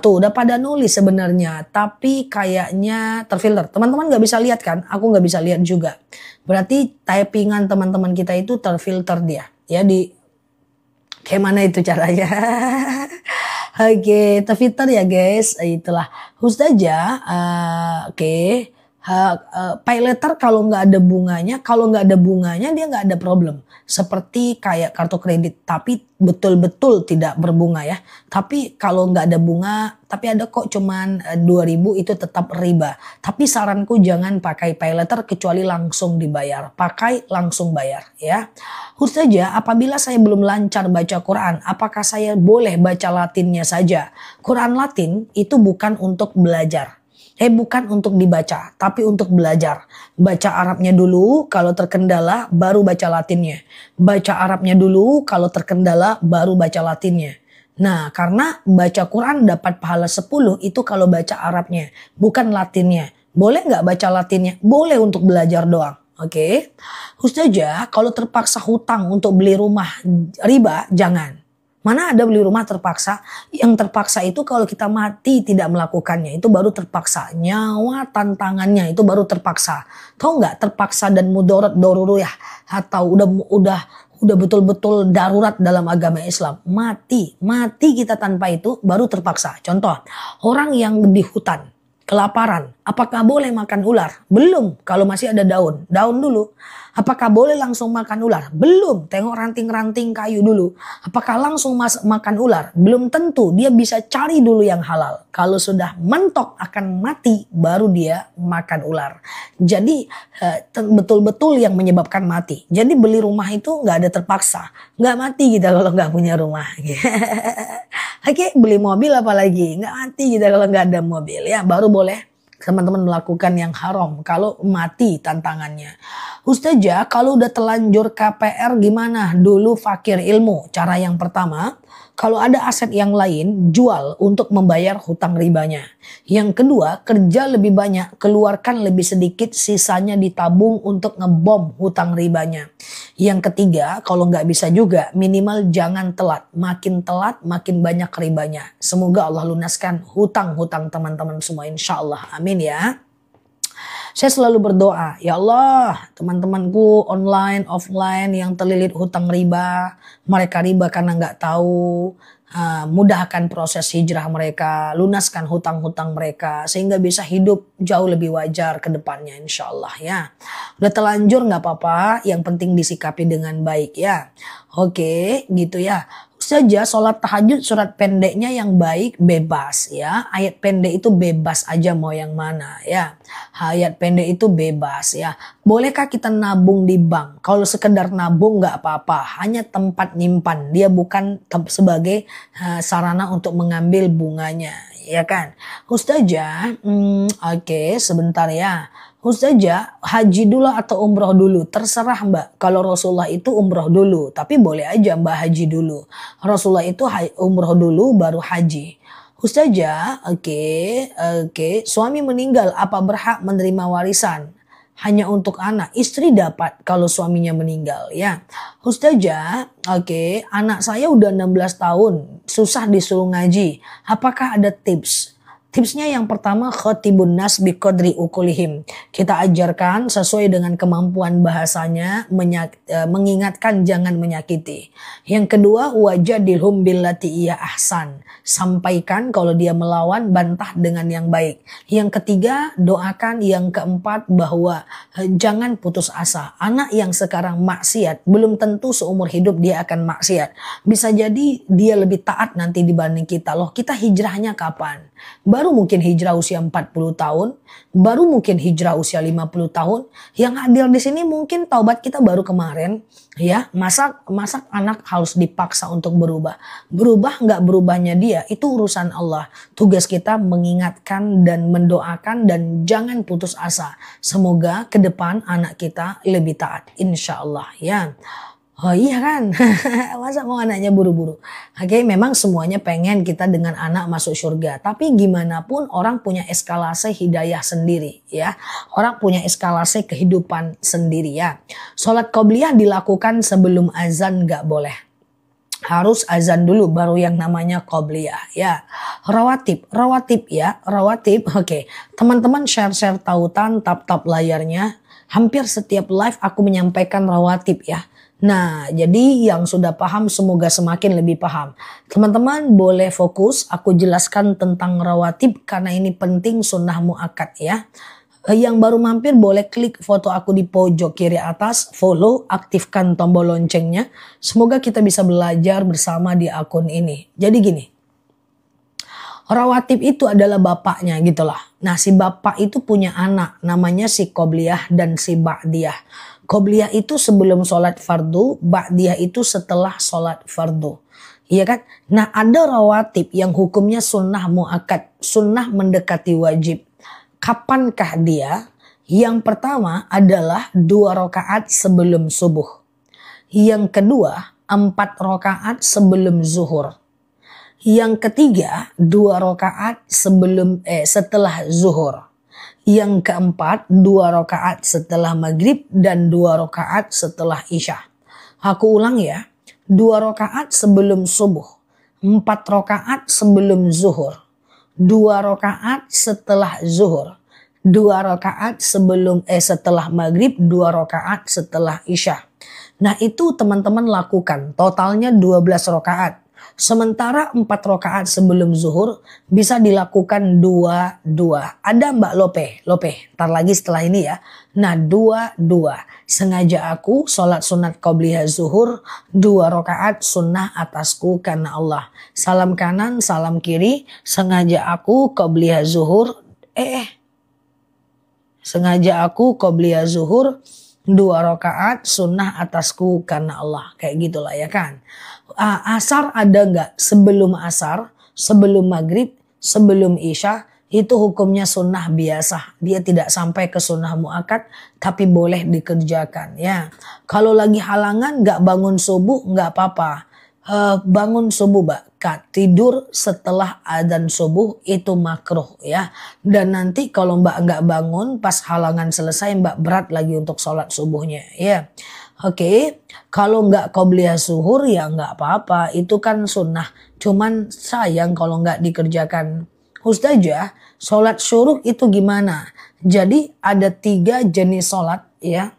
Tuh udah pada nulis sebenarnya. Tapi kayaknya terfilter. Teman-teman gak bisa lihat kan? Aku gak bisa lihat juga. Berarti typingan teman-teman kita itu terfilter dia. Ya di kayak mana itu caranya? Oke, terfilter ya guys. Itulah. Ustazah, oke. Pay letter kalau nggak ada bunganya, dia nggak ada problem. Seperti kayak kartu kredit, tapi betul-betul tidak berbunga ya. Tapi kalau nggak ada bunga, tapi ada kok cuman 2.000 itu tetap riba. Tapi saranku jangan pakai pay letter kecuali langsung dibayar. Pakai langsung bayar ya. Ustazah, apabila saya belum lancar baca Quran, apakah saya boleh baca Latinnya saja? Quran Latin itu bukan untuk belajar. Bukan untuk dibaca, tapi untuk belajar. Baca Arabnya dulu, kalau terkendala baru baca Latinnya. Baca Arabnya dulu, kalau terkendala baru baca Latinnya. Nah, karena baca Quran dapat pahala 10 itu kalau baca Arabnya, bukan Latinnya. Boleh nggak baca Latinnya? Boleh untuk belajar doang. Oke. Ustazah, kalau terpaksa hutang untuk beli rumah riba, jangan. Mana ada beli rumah terpaksa? Yang terpaksa itu kalau kita mati tidak melakukannya, itu baru terpaksa. Nyawa tantangannya itu baru terpaksa. Tahu nggak terpaksa dan mudarat doruru ya? Atau udah betul-betul darurat dalam agama Islam. Mati kita tanpa itu baru terpaksa. Contoh, orang yang di hutan, kelaparan, apakah boleh makan ular? Belum, kalau masih ada daun dulu. Apakah boleh langsung makan ular? Belum, tengok ranting-ranting kayu dulu. Apakah langsung makan ular? Belum tentu, dia bisa cari dulu yang halal. Kalau sudah mentok akan mati, baru dia makan ular. Jadi betul-betul yang menyebabkan mati. Jadi beli rumah itu nggak ada terpaksa. Nggak mati kita kalau nggak punya rumah. Oke, beli mobil apalagi? Nggak mati kita kalau nggak ada mobil. Ya, baru boleh teman-teman melakukan yang haram kalau mati tantangannya. Ustazah, kalau udah telanjur KPR gimana? Dulu fakir ilmu. Cara yang pertama, kalau ada aset yang lain, jual untuk membayar hutang ribanya. Yang kedua, kerja lebih banyak, keluarkan lebih sedikit, sisanya ditabung untuk ngebom hutang ribanya. Yang ketiga, kalau nggak bisa juga, minimal jangan telat. Makin telat, makin banyak ribanya. Semoga Allah lunaskan hutang-hutang teman-teman semua, insya Allah. Amin ya. Saya selalu berdoa, ya Allah, teman-temanku online, offline yang terlilit hutang riba, mereka riba karena nggak tahu, mudahkan proses hijrah mereka, lunaskan hutang-hutang mereka, sehingga bisa hidup jauh lebih wajar ke depannya, insya Allah ya. Udah telanjur nggak apa-apa, yang penting disikapi dengan baik ya. Oke, gitu ya. Saja sholat tahajud surat pendeknya yang baik bebas ya, ayat pendek itu bebas aja mau yang mana ya, ayat pendek itu bebas ya. Bolehkah kita nabung di bank? Kalau sekedar nabung nggak apa-apa, hanya tempat nyimpan, dia bukan sebagai sarana untuk mengambil bunganya ya kan. Ustazah, oke, sebentar ya. Ustazah, haji dulu atau umroh dulu? Terserah mbak. Kalau Rasulullah itu umroh dulu. Tapi boleh aja mbak haji dulu. Rasulullah itu umroh dulu baru haji. Ustazah, oke. Suami meninggal, apa berhak menerima warisan? Hanya untuk anak. Istri dapat kalau suaminya meninggal ya. Ustazah, oke. Anak saya udah 16 tahun. Susah disuruh ngaji. Apakah ada tips? Tipsnya yang pertama, khatibun nas biqadri ukulihim. Kita ajarkan sesuai dengan kemampuan bahasanya, mengingatkan jangan menyakiti. Yang kedua, wajadilhum billati iya ahsan. Sampaikan kalau dia melawan, bantah dengan yang baik. Yang ketiga, doakan. Yang keempat, bahwa jangan putus asa. Anak yang sekarang maksiat, belum tentu seumur hidup dia akan maksiat. Bisa jadi dia lebih taat nanti dibanding kita. Loh, kita hijrahnya kapan? Baru mungkin hijrah usia 40 tahun, baru mungkin hijrah usia 50 tahun. Yang hadir di sini mungkin taubat kita baru kemarin, ya. Masa anak harus dipaksa untuk berubah? Berubah nggak berubahnya dia, itu urusan Allah. Tugas kita mengingatkan dan mendoakan dan jangan putus asa. Semoga ke depan anak kita lebih taat, insya Allah ya. Oh iya kan, masa mau anaknya buru-buru? Oke, memang semuanya pengen kita dengan anak masuk surga. Tapi gimana pun orang punya eskalasi hidayah sendiri ya. Orang punya eskalasi kehidupan sendiri ya. Sholat qobliyah dilakukan sebelum azan gak boleh. Harus azan dulu baru yang namanya qobliyah ya. Rawatib ya, rawatib. Oke, teman-teman share-share tautan, tap-tap layarnya. Hampir setiap live aku menyampaikan rawatib ya. Nah, jadi yang sudah paham semoga semakin lebih paham. Teman-teman boleh fokus, aku jelaskan tentang rawatib karena ini penting sunnah muakkad ya. Yang baru mampir boleh klik foto aku di pojok kiri atas, follow, aktifkan tombol loncengnya. Semoga kita bisa belajar bersama di akun ini. Jadi gini, rawatib itu adalah bapaknya gitulah. Nah, si bapak itu punya anak namanya si qobliyah dan si ba'diyah. Qobliyah itu sebelum sholat fardu, ba'diyah itu setelah sholat fardu. Iya kan? Nah, ada rawatib yang hukumnya sunnah muakkad, sunnah mendekati wajib. Kapankah dia? Yang pertama adalah 2 rakaat sebelum subuh. Yang kedua, 4 rakaat sebelum zuhur. Yang ketiga, 2 rakaat setelah zuhur. Yang keempat, 2 rakaat setelah maghrib dan 2 rakaat setelah isya. Aku ulang ya, 2 rakaat sebelum subuh, 4 rakaat sebelum zuhur, 2 rakaat setelah zuhur, 2 rakaat setelah maghrib, 2 rakaat setelah isya. Nah itu teman-teman lakukan, totalnya 12 rakaat. Sementara 4 rakaat sebelum zuhur bisa dilakukan 2-2. Ada Mbak Lope, ntar lagi setelah ini ya. Nah 2-2. Sengaja aku sholat sunat qobliyah zuhur 2 rakaat sunnah atasku karena Allah. Salam kanan, salam kiri. Sengaja aku qobliyah zuhur. Sengaja aku qobliyah zuhur 2 rakaat sunnah atasku karena Allah. Kayak gitulah ya kan. Asar ada nggak? Sebelum asar, sebelum maghrib, sebelum isya itu hukumnya sunnah biasa. Dia tidak sampai ke sunnah muakkad tapi boleh dikerjakan ya. Kalau lagi halangan nggak bangun subuh nggak apa-apa. Bangun subuh Mbak, tidur setelah adzan subuh itu makruh ya. Dan nanti kalau Mbak nggak bangun pas halangan selesai Mbak berat lagi untuk sholat subuhnya ya. Oke, kalau nggak qobliyah zuhur ya nggak apa-apa, itu kan sunnah. Cuman sayang kalau nggak dikerjakan. Ustazah, sholat syuruk itu gimana? Jadi ada 3 jenis sholat ya.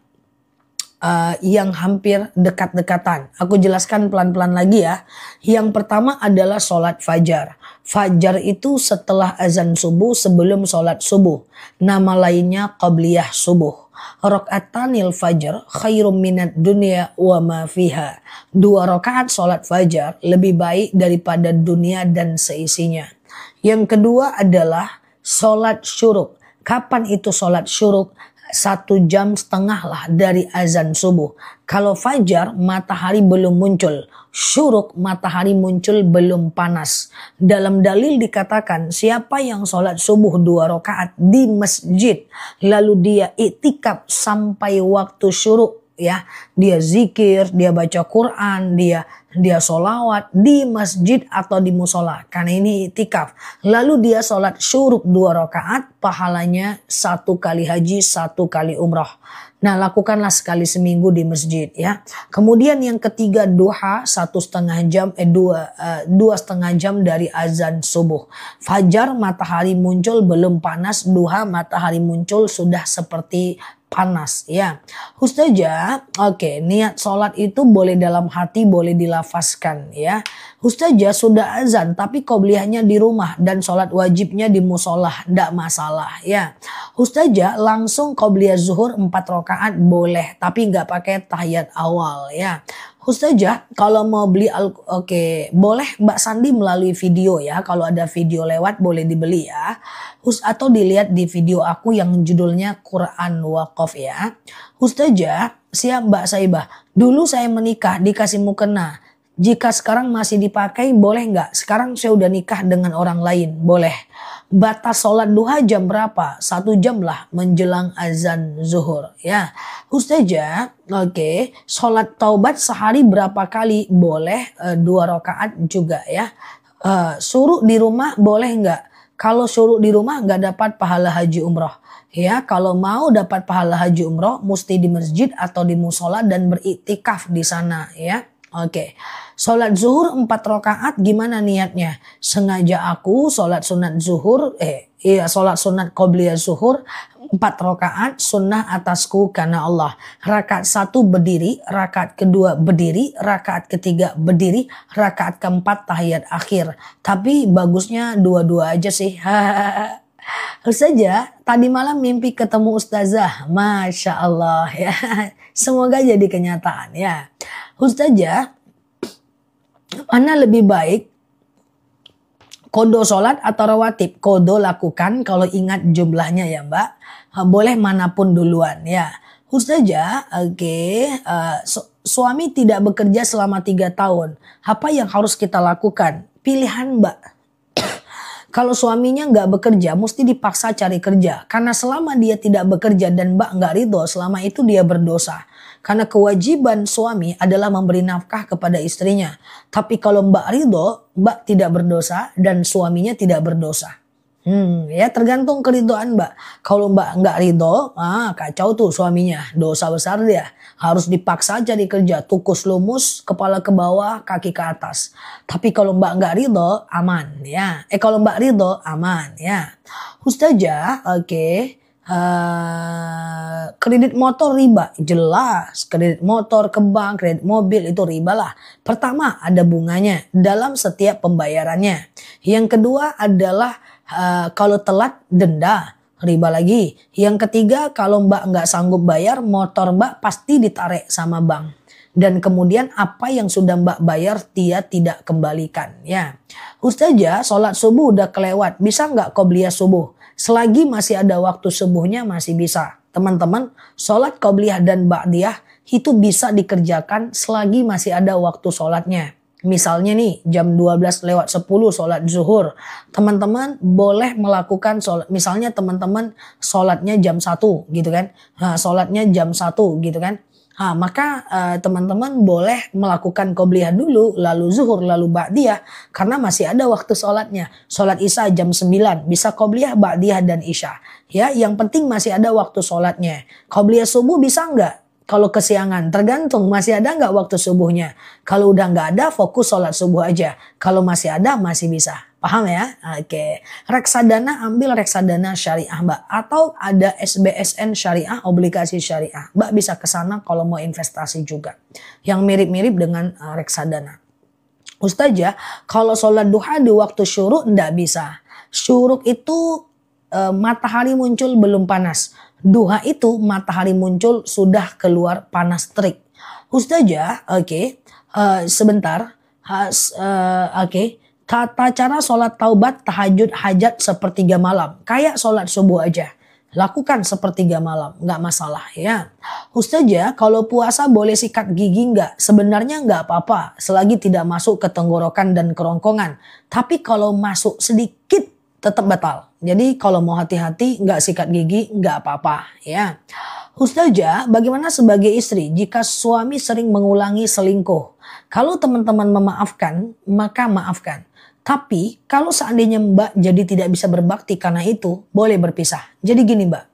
Yang hampir dekat-dekatan. Aku jelaskan pelan-pelan lagi ya. Yang pertama adalah sholat fajar. Fajar itu setelah azan subuh sebelum sholat subuh. Nama lainnya qobliyah subuh. Rakaatanil fajar khairum minat dunia wa ma fiha. 2 rakaat sholat fajar lebih baik daripada dunia dan seisinya. Yang kedua adalah sholat syuruk. Kapan itu sholat syuruk? 1,5 jam lah dari azan subuh. Kalau fajar matahari belum muncul. Syuruk matahari muncul belum panas. Dalam dalil dikatakan siapa yang sholat subuh 2 rakaat di masjid. Lalu dia iktikaf sampai waktu syuruk. Ya, dia zikir, dia baca Quran, dia sholawat di masjid atau di musola. Karena ini iktikaf. Lalu dia sholat syuruk 2 rakaat, pahalanya 1 kali haji, 1 kali umrah. Nah, lakukanlah sekali seminggu di masjid ya. Kemudian yang ketiga duha 1,5 jam, 2,5 jam dari azan subuh. Fajar matahari muncul belum panas, duha matahari muncul sudah seperti panas ya. Ustazah, oke, niat sholat itu boleh dalam hati, boleh dilafazkan ya. Ustazah sudah azan tapi qobliyahnya di rumah dan sholat wajibnya di musolah, ndak masalah ya. Ustazah langsung qobliyah zuhur 4 rakaat boleh tapi nggak pakai tahiyat awal ya. Ustazah kalau mau beli boleh Mbak Sandi melalui video ya. Kalau ada video lewat boleh dibeli ya. Atau dilihat di video aku yang judulnya Quran Waqaf ya. Ustazah, siap Mbak Saibah. Dulu saya menikah dikasih mukena. Jika sekarang masih dipakai boleh nggak? Sekarang saya udah nikah dengan orang lain. Boleh. Batas sholat duha jam berapa? 1 jam lah menjelang azan zuhur ya. Ustazah, oke, sholat taubat sehari berapa kali? Boleh 2 rakaat juga ya. Suruh di rumah boleh nggak? Kalau suruh di rumah nggak dapat pahala haji umroh. Ya, kalau mau dapat pahala haji umroh mesti di masjid atau di musola dan beriktikaf di sana ya. Oke. Sholat zuhur 4 rakaat gimana niatnya? Sengaja aku sholat sunat zuhur, sholat sunat qobliyah zuhur 4 rakaat sunnah atasku karena Allah. Rakaat 1 berdiri, rakaat kedua berdiri, rakaat ketiga berdiri, rakaat keempat tahiyat akhir. Tapi bagusnya 2-2 aja sih. Ustazah, tadi malam mimpi ketemu Ustazah. Masya Allah ya. Semoga jadi kenyataan ya. Ustazah, mana lebih baik kodo sholat atau rawatib? Kodo lakukan kalau ingat jumlahnya ya Mbak. Boleh manapun duluan ya. Ustazah, suami tidak bekerja selama 3 tahun. Apa yang harus kita lakukan? Pilihan Mbak. Kalau suaminya nggak bekerja, mesti dipaksa cari kerja. Karena selama dia tidak bekerja dan Mbak nggak ridho, selama itu dia berdosa. Karena kewajiban suami adalah memberi nafkah kepada istrinya. Tapi kalau Mbak ridho, Mbak tidak berdosa dan suaminya tidak berdosa. Ya tergantung keridoan Mbak. Kalau Mbak nggak ridho, kacau tuh suaminya, dosa besar dia. Harus dipaksa aja kerja, tukus lumus, kepala ke bawah, kaki ke atas. Tapi kalau Mbak nggak ridho, aman ya. Kalau Mbak ridho, aman ya. Ustazah, oke. Kredit motor riba, jelas. Kredit motor ke bank, kredit mobil itu riba lah. Pertama ada bunganya dalam setiap pembayarannya. Yang kedua adalah kalau telat denda, riba lagi. Yang ketiga kalau Mbak nggak sanggup bayar, motor Mbak pasti ditarik sama bank. Dan kemudian apa yang sudah Mbak bayar dia tidak kembalikan ya. Ustazah, sholat subuh udah kelewat, bisa nggak qobliyah subuh? Selagi masih ada waktu subuhnya masih bisa. Teman-teman, sholat qobliyah dan ba'diyah itu bisa dikerjakan selagi masih ada waktu sholatnya. Misalnya nih jam 12 lewat 10 sholat zuhur. Teman-teman boleh melakukan sholat. Misalnya teman-teman sholatnya jam 1 gitu kan. Sholatnya jam 1 gitu kan. Maka teman-teman boleh melakukan qobliyah dulu, lalu zuhur, lalu ba'diyah. Karena masih ada waktu sholatnya. Sholat isya jam 9, bisa qobliyah, ba'diyah, dan isya. Ya, yang penting masih ada waktu sholatnya. Qobliyah subuh bisa nggak? Kalau kesiangan, tergantung masih ada nggak waktu subuhnya. Kalau udah nggak ada, fokus sholat subuh aja. Kalau masih ada, masih bisa. Paham ya? Oke. Reksadana, ambil reksadana syariah Mbak. Atau ada SBSN syariah, obligasi syariah. Mbak bisa ke sana kalau mau investasi juga. Yang mirip-mirip dengan reksadana. Ustazah, kalau sholat duha di waktu syuruk nggak bisa. Syuruk itu matahari muncul belum panas. Duha itu matahari muncul sudah keluar panas terik. Ustazah, sebentar. Tata cara sholat taubat, tahajud, hajat sepertiga malam. Kayak sholat subuh aja. Lakukan sepertiga malam, nggak masalah ya. Ustazah, kalau puasa boleh sikat gigi nggak? Sebenarnya nggak apa-apa, selagi tidak masuk ke tenggorokan dan kerongkongan. Tapi kalau masuk sedikit, tetap batal. Jadi kalau mau hati-hati nggak sikat gigi nggak apa-apa ya. Ustazah, bagaimana sebagai istri jika suami sering mengulangi selingkuh? Kalau teman-teman memaafkan, maka maafkan. Tapi kalau seandainya Mbak jadi tidak bisa berbakti karena itu, boleh berpisah. Jadi gini Mbak,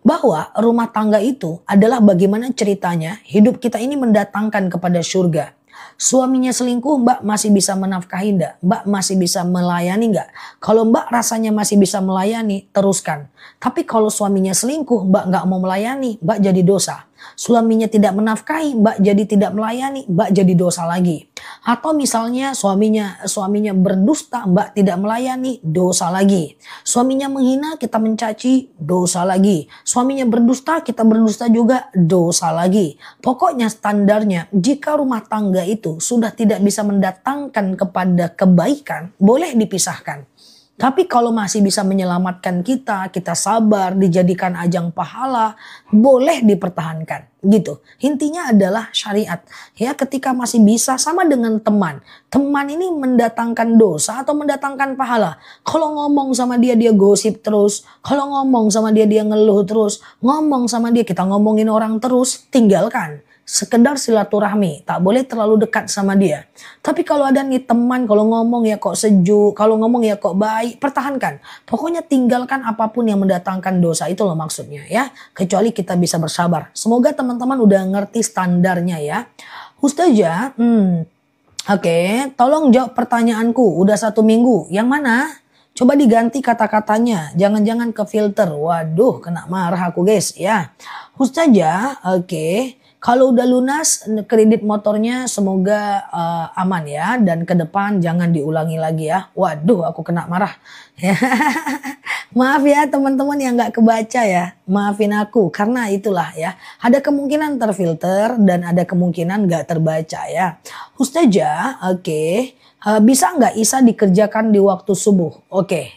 bahwa rumah tangga itu adalah bagaimana ceritanya hidup kita ini mendatangkan kepada surga. Suaminya selingkuh, Mbak masih bisa menafkahi enggak? Mbak masih bisa melayani enggak? Kalau Mbak rasanya masih bisa melayani, teruskan. Tapi kalau suaminya selingkuh, Mbak nggak mau melayani, Mbak jadi dosa. Suaminya tidak menafkahi, Mbak jadi tidak melayani, Mbak jadi dosa lagi. Atau misalnya suaminya berdusta, Mbak tidak melayani, dosa lagi. Suaminya menghina, kita mencaci, dosa lagi. Suaminya berdusta, kita berdusta juga, dosa lagi. Pokoknya standarnya, jika rumah tangga itu sudah tidak bisa mendatangkan kepada kebaikan, boleh dipisahkan. Tapi kalau masih bisa menyelamatkan kita sabar, dijadikan ajang pahala, boleh dipertahankan gitu. Intinya adalah syariat. Ya, ketika masih bisa, sama dengan teman. Teman ini mendatangkan dosa atau mendatangkan pahala. Kalau ngomong sama dia gosip terus, kalau ngomong sama dia ngeluh terus, ngomong sama dia kita ngomongin orang terus, tinggalkan. Sekedar silaturahmi, tak boleh terlalu dekat sama dia. Tapi kalau ada nih teman, kalau ngomong ya kok sejuk, kalau ngomong ya kok baik, pertahankan. Pokoknya tinggalkan apapun yang mendatangkan dosa, itu loh maksudnya ya. Kecuali kita bisa bersabar. Semoga teman-teman udah ngerti standarnya ya. Ustazah, tolong jawab pertanyaanku, udah 1 minggu, yang mana? Coba diganti kata-katanya, jangan-jangan ke filter. Waduh, kena marah aku guys ya. Ustazah, kalau udah lunas kredit motornya semoga aman ya. Dan ke depan jangan diulangi lagi ya. Waduh, aku kena marah. Maaf ya teman-teman yang gak kebaca ya. Maafin aku karena itulah ya. Ada kemungkinan terfilter dan ada kemungkinan gak terbaca ya. Ustazah, bisa nggak Isya dikerjakan di waktu subuh?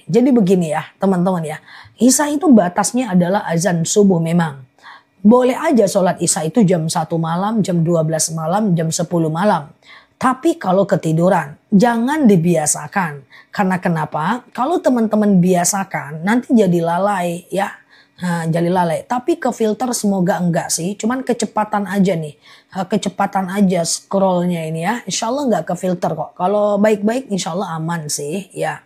Jadi begini ya teman-teman ya. Isya itu batasnya adalah azan subuh memang. Boleh aja sholat Isya itu jam 1 malam, jam 12 malam, jam 10 malam. Tapi kalau ketiduran, jangan dibiasakan. Karena kenapa? Kalau teman-teman biasakan, nanti jadi lalai ya. Jadi lalai. Tapi ke filter semoga enggak sih. Cuman kecepatan aja nih. Kecepatan aja scrollnya ini ya. Insya Allah enggak ke filter kok. Kalau baik-baik insya Allah aman sih ya.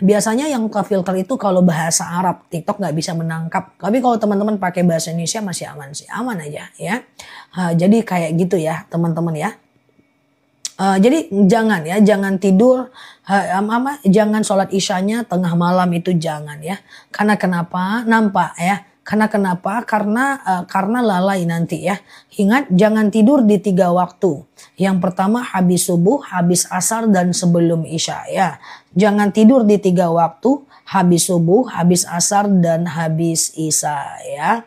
Biasanya yang kefilter itu kalau bahasa Arab, TikTok nggak bisa menangkap. Tapi kalau teman-teman pakai bahasa Indonesia masih aman sih, aman aja ya. Jadi kayak gitu ya teman-teman ya. Jadi jangan tidur, jangan sholat isyanya tengah malam itu jangan ya. Karena kenapa? Nampak ya. Karena kenapa? Karena lalai nanti ya. Ingat jangan tidur di 3 waktu. Yang pertama habis subuh, habis asar dan sebelum isya ya. Jangan tidur di 3 waktu, habis subuh, habis asar dan habis isya ya.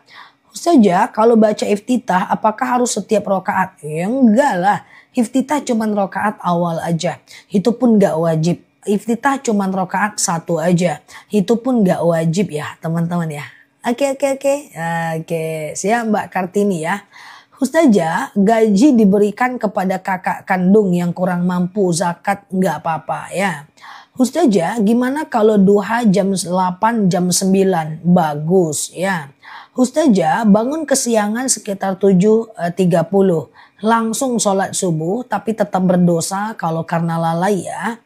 Saja kalau baca iftitah apakah harus setiap rakaat? Ya enggak lah. Iftitah cuma rakaat awal aja. Itu pun gak wajib. Iftitah cuma rakaat 1 aja. Itu pun gak wajib ya teman-teman ya. Oke. Siap Mbak Kartini ya. Ustazah, gaji diberikan kepada kakak kandung yang kurang mampu zakat gak apa-apa ya. Ustazah, gimana kalau duha jam 8 jam 9? Bagus ya. Ustazah, bangun kesiangan sekitar 7.30. Langsung sholat subuh tapi tetap berdosa kalau karena lalai ya.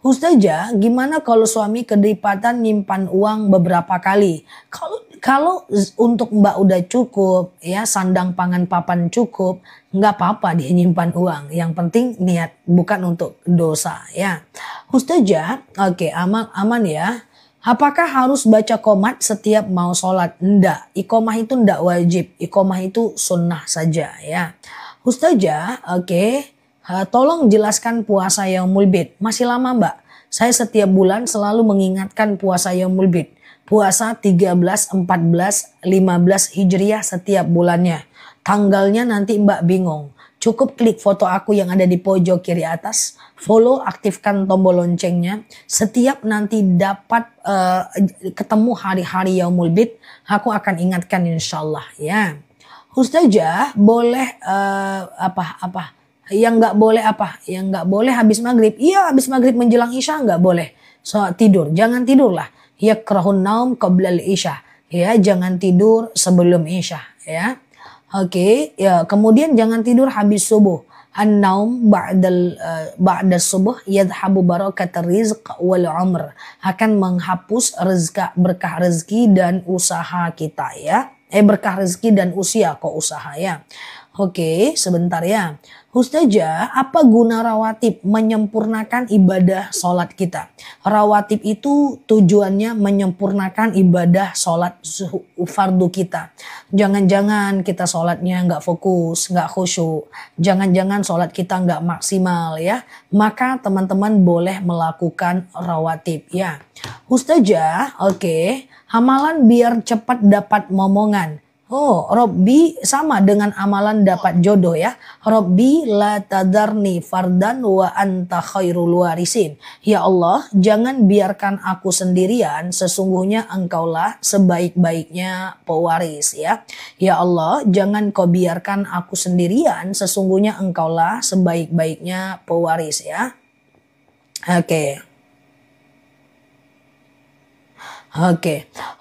Ustazah, gimana kalau suami kedapatan nyimpan uang beberapa kali? Kalau untuk Mbak udah cukup ya, sandang pangan papan cukup, nggak apa-apa dia nyimpan uang. Yang penting niat, bukan untuk dosa ya. Ustazah, oke, aman ya. Apakah harus baca qomat setiap mau sholat? Enggak, iqomah itu enggak wajib. Iqomah itu sunnah saja ya. Ustazah, oke. Tolong jelaskan puasa Yaumul Bid. Masih lama Mbak. Saya setiap bulan selalu mengingatkan puasa Yaumul Bid. Puasa 13, 14, 15 Hijriah setiap bulannya. Tanggalnya nanti Mbak bingung. Cukup klik foto aku yang ada di pojok kiri atas. Follow, aktifkan tombol loncengnya. Setiap nanti dapat ketemu hari-hari Yaumul Bid, aku akan ingatkan insyaallah ya. Ustazah boleh yang nggak boleh apa? Yang nggak boleh habis maghrib? Iya, habis maghrib menjelang isya nggak boleh. So tidur, jangan tidur lah. Yakrahun naum qablal isya. Ya, jangan tidur sebelum isya. Ya, oke. Ya, kemudian jangan tidur habis subuh. An-naum ba'da subuh yadhabu barakatul rizq wal umr. Akan menghapus berkah rezeki dan usaha kita ya. Berkah rezeki dan usia kok usaha ya. Oke, sebentar ya. Ustazah, apa guna rawatib? Menyempurnakan ibadah sholat kita. Rawatib itu tujuannya menyempurnakan ibadah sholat fardu kita. Jangan-jangan kita sholatnya nggak fokus, nggak khusyuk. Jangan-jangan sholat kita nggak maksimal ya. Maka teman-teman boleh melakukan rawatib ya. Ustazah, oke. Amalan biar cepat dapat momongan. Oh, Robbi sama dengan amalan dapat jodoh ya. Robbi la tadarni fardan wa anta khairul warisin. Ya Allah, jangan biarkan aku sendirian, sesungguhnya engkaulah sebaik-baiknya pewaris ya. Ya Allah, jangan kau biarkan aku sendirian, sesungguhnya engkaulah sebaik-baiknya pewaris ya. Oke.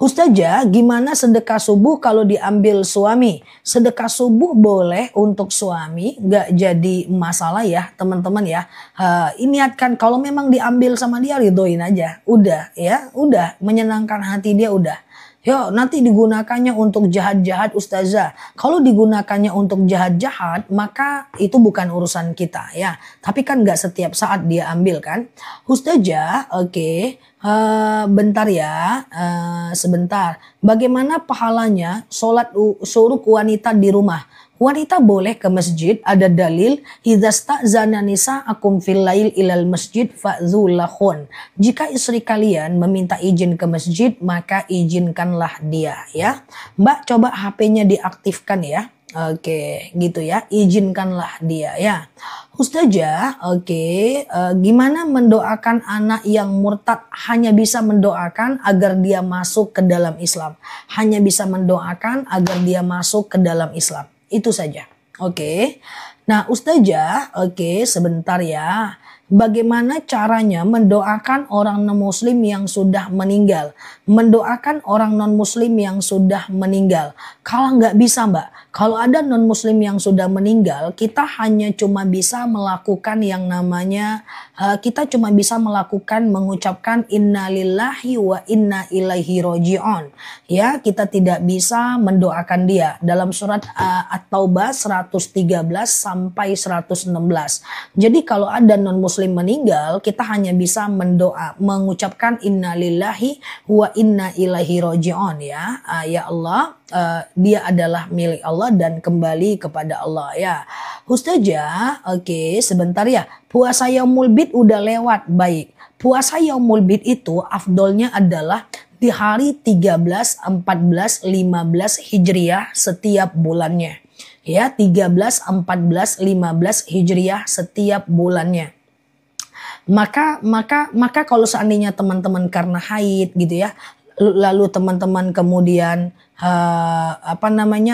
Ustazah, gimana sedekah subuh kalau diambil suami? Sedekah subuh boleh untuk suami, nggak jadi masalah ya teman-teman ya. Niatkan kalau memang diambil sama dia, ridoin aja. Udah ya, udah menyenangkan hati dia udah. Yo, nanti digunakannya untuk jahat-jahat Ustazah. Kalau digunakannya untuk jahat-jahat, maka itu bukan urusan kita ya. Tapi kan nggak setiap saat dia ambil kan. Ustazah, oke. Bentar ya, sebentar. Bagaimana pahalanya sholat suruh wanita di rumah? Wanita boleh ke masjid, ada dalil idzasta'zana nisa'akum fil lail ilal masjid fa'dzulakhun. Jika istri kalian meminta izin ke masjid, maka izinkanlah dia ya. Mbak coba HP-nya diaktifkan ya. Oke, gitu ya. Izinkanlah dia ya. Ustazah, oke. Gimana mendoakan anak yang murtad? Hanya bisa mendoakan agar dia masuk ke dalam Islam. Hanya bisa mendoakan agar dia masuk ke dalam Islam. Itu saja. Oke. Nah, Ustazah, oke, sebentar ya. Bagaimana caranya mendoakan orang non-muslim yang sudah meninggal? Mendoakan orang non-muslim yang sudah meninggal. Kalau nggak bisa Mbak, Kalau ada non-muslim yang sudah meninggal, kita hanya cuma bisa melakukan yang namanya, kita cuma bisa melakukan mengucapkan innalillahi wa inna ilaihi roji'un. Ya, kita tidak bisa mendoakan dia. Dalam surat At-Taubah 113 sampai 116. Jadi kalau ada non-muslim meninggal, kita hanya bisa mengucapkan innalillahi wa inna ilaihi roji'un ya. Ya Allah, dia adalah milik Allah dan kembali kepada Allah ya. Ustazah, oke, sebentar ya. Puasa Yaumul Bid udah lewat, baik. Puasa Yaumul Bid itu afdolnya adalah di hari 13, 14, 15 Hijriah setiap bulannya. Ya, 13, 14, 15 Hijriah setiap bulannya. Maka kalau seandainya teman-teman karena haid gitu ya, lalu teman-teman kemudian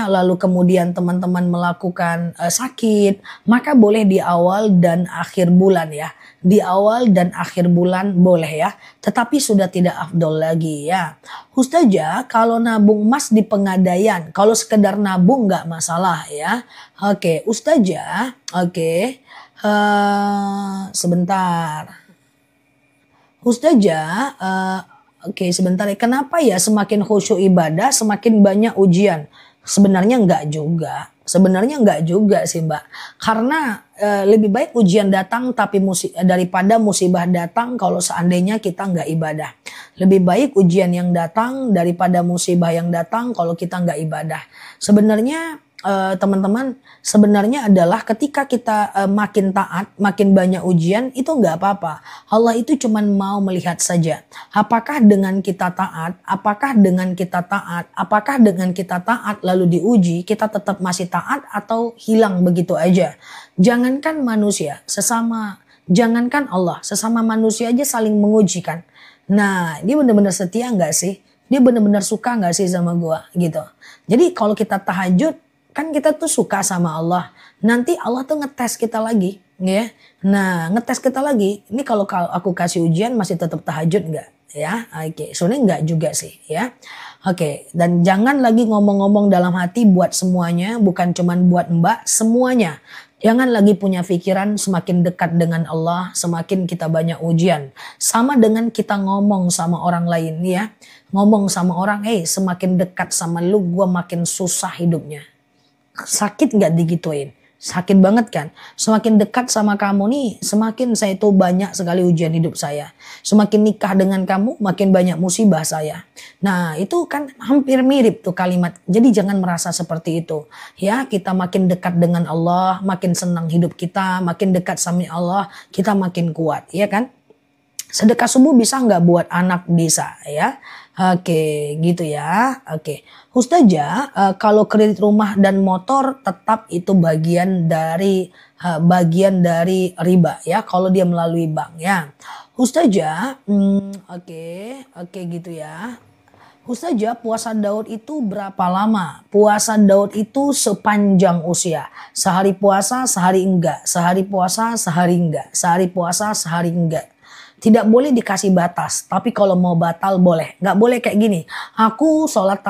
lalu kemudian teman-teman melakukan sakit, maka boleh di awal dan akhir bulan ya. Di awal dan akhir bulan boleh ya, tetapi sudah tidak afdol lagi ya. Ustazah, kalau nabung emas di Pegadaian, kalau sekedar nabung nggak masalah ya. Oke, Ustazah, oke. Sebentar. Ustazah, oke, sebentar ya. Kenapa ya semakin khusyuk ibadah semakin banyak ujian? Sebenarnya enggak juga. Sebenarnya enggak juga sih Mbak. Karena lebih baik ujian datang daripada musibah datang kalau seandainya kita enggak ibadah. Lebih baik ujian yang datang daripada musibah yang datang kalau kita enggak ibadah. Sebenarnya teman-teman, sebenarnya adalah ketika kita makin taat, makin banyak ujian, itu nggak apa-apa. Allah itu cuma mau melihat saja. Apakah dengan kita taat, apakah dengan kita taat lalu diuji, kita tetap masih taat atau hilang begitu aja. Jangankan manusia, jangankan Allah, sesama manusia aja saling menguji kan. Nah, dia benar-benar setia nggak sih? Dia benar-benar suka nggak sih sama gua gitu. Jadi kalau kita tahajud, kan kita tuh suka sama Allah. Nanti Allah tuh ngetes kita lagi, ya. Nah, ngetes kita lagi. Ini kalau aku kasih ujian masih tetap tahajud nggak? Ya, oke. Sebenarnya nggak juga sih, ya. Oke. Dan jangan lagi ngomong-ngomong dalam hati buat semuanya, bukan cuman buat Mbak, semuanya. Jangan lagi punya pikiran semakin dekat dengan Allah, semakin kita banyak ujian. Sama dengan kita ngomong sama orang lain, ya. Ngomong sama orang, semakin dekat sama lu, gua makin susah hidupnya. Sakit gak digituin? Sakit banget kan? Semakin dekat sama kamu nih, semakin saya tuh banyak sekali ujian hidup saya. Semakin nikah dengan kamu, makin banyak musibah saya. Nah, itu kan hampir mirip tuh kalimat. Jadi jangan merasa seperti itu. Ya, kita makin dekat dengan Allah, makin senang hidup kita, makin dekat sama Allah, kita makin kuat, ya kan? Sedekah subuh bisa nggak buat anak? Bisa ya. Oke, gitu ya. Oke. Ustazah, kalau kredit rumah dan motor tetap itu bagian dari riba ya kalau dia melalui bank ya. Ustazah, oke gitu ya. Ustazah, puasa Daud itu berapa lama? Puasa Daud itu sepanjang usia. Sehari puasa, sehari enggak. Sehari puasa, sehari enggak. Sehari puasa, sehari enggak. Tidak boleh dikasih batas, tapi kalau mau batal boleh. Nggak boleh kayak gini, aku sholat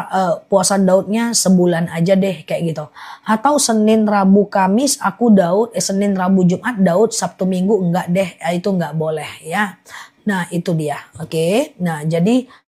puasa Daudnya sebulan aja deh kayak gitu. Atau Senin, Rabu, Kamis aku Daud, Senin, Rabu, Jumat Daud, Sabtu, Minggu enggak deh, itu nggak boleh ya. Nah itu dia, oke. Nah jadi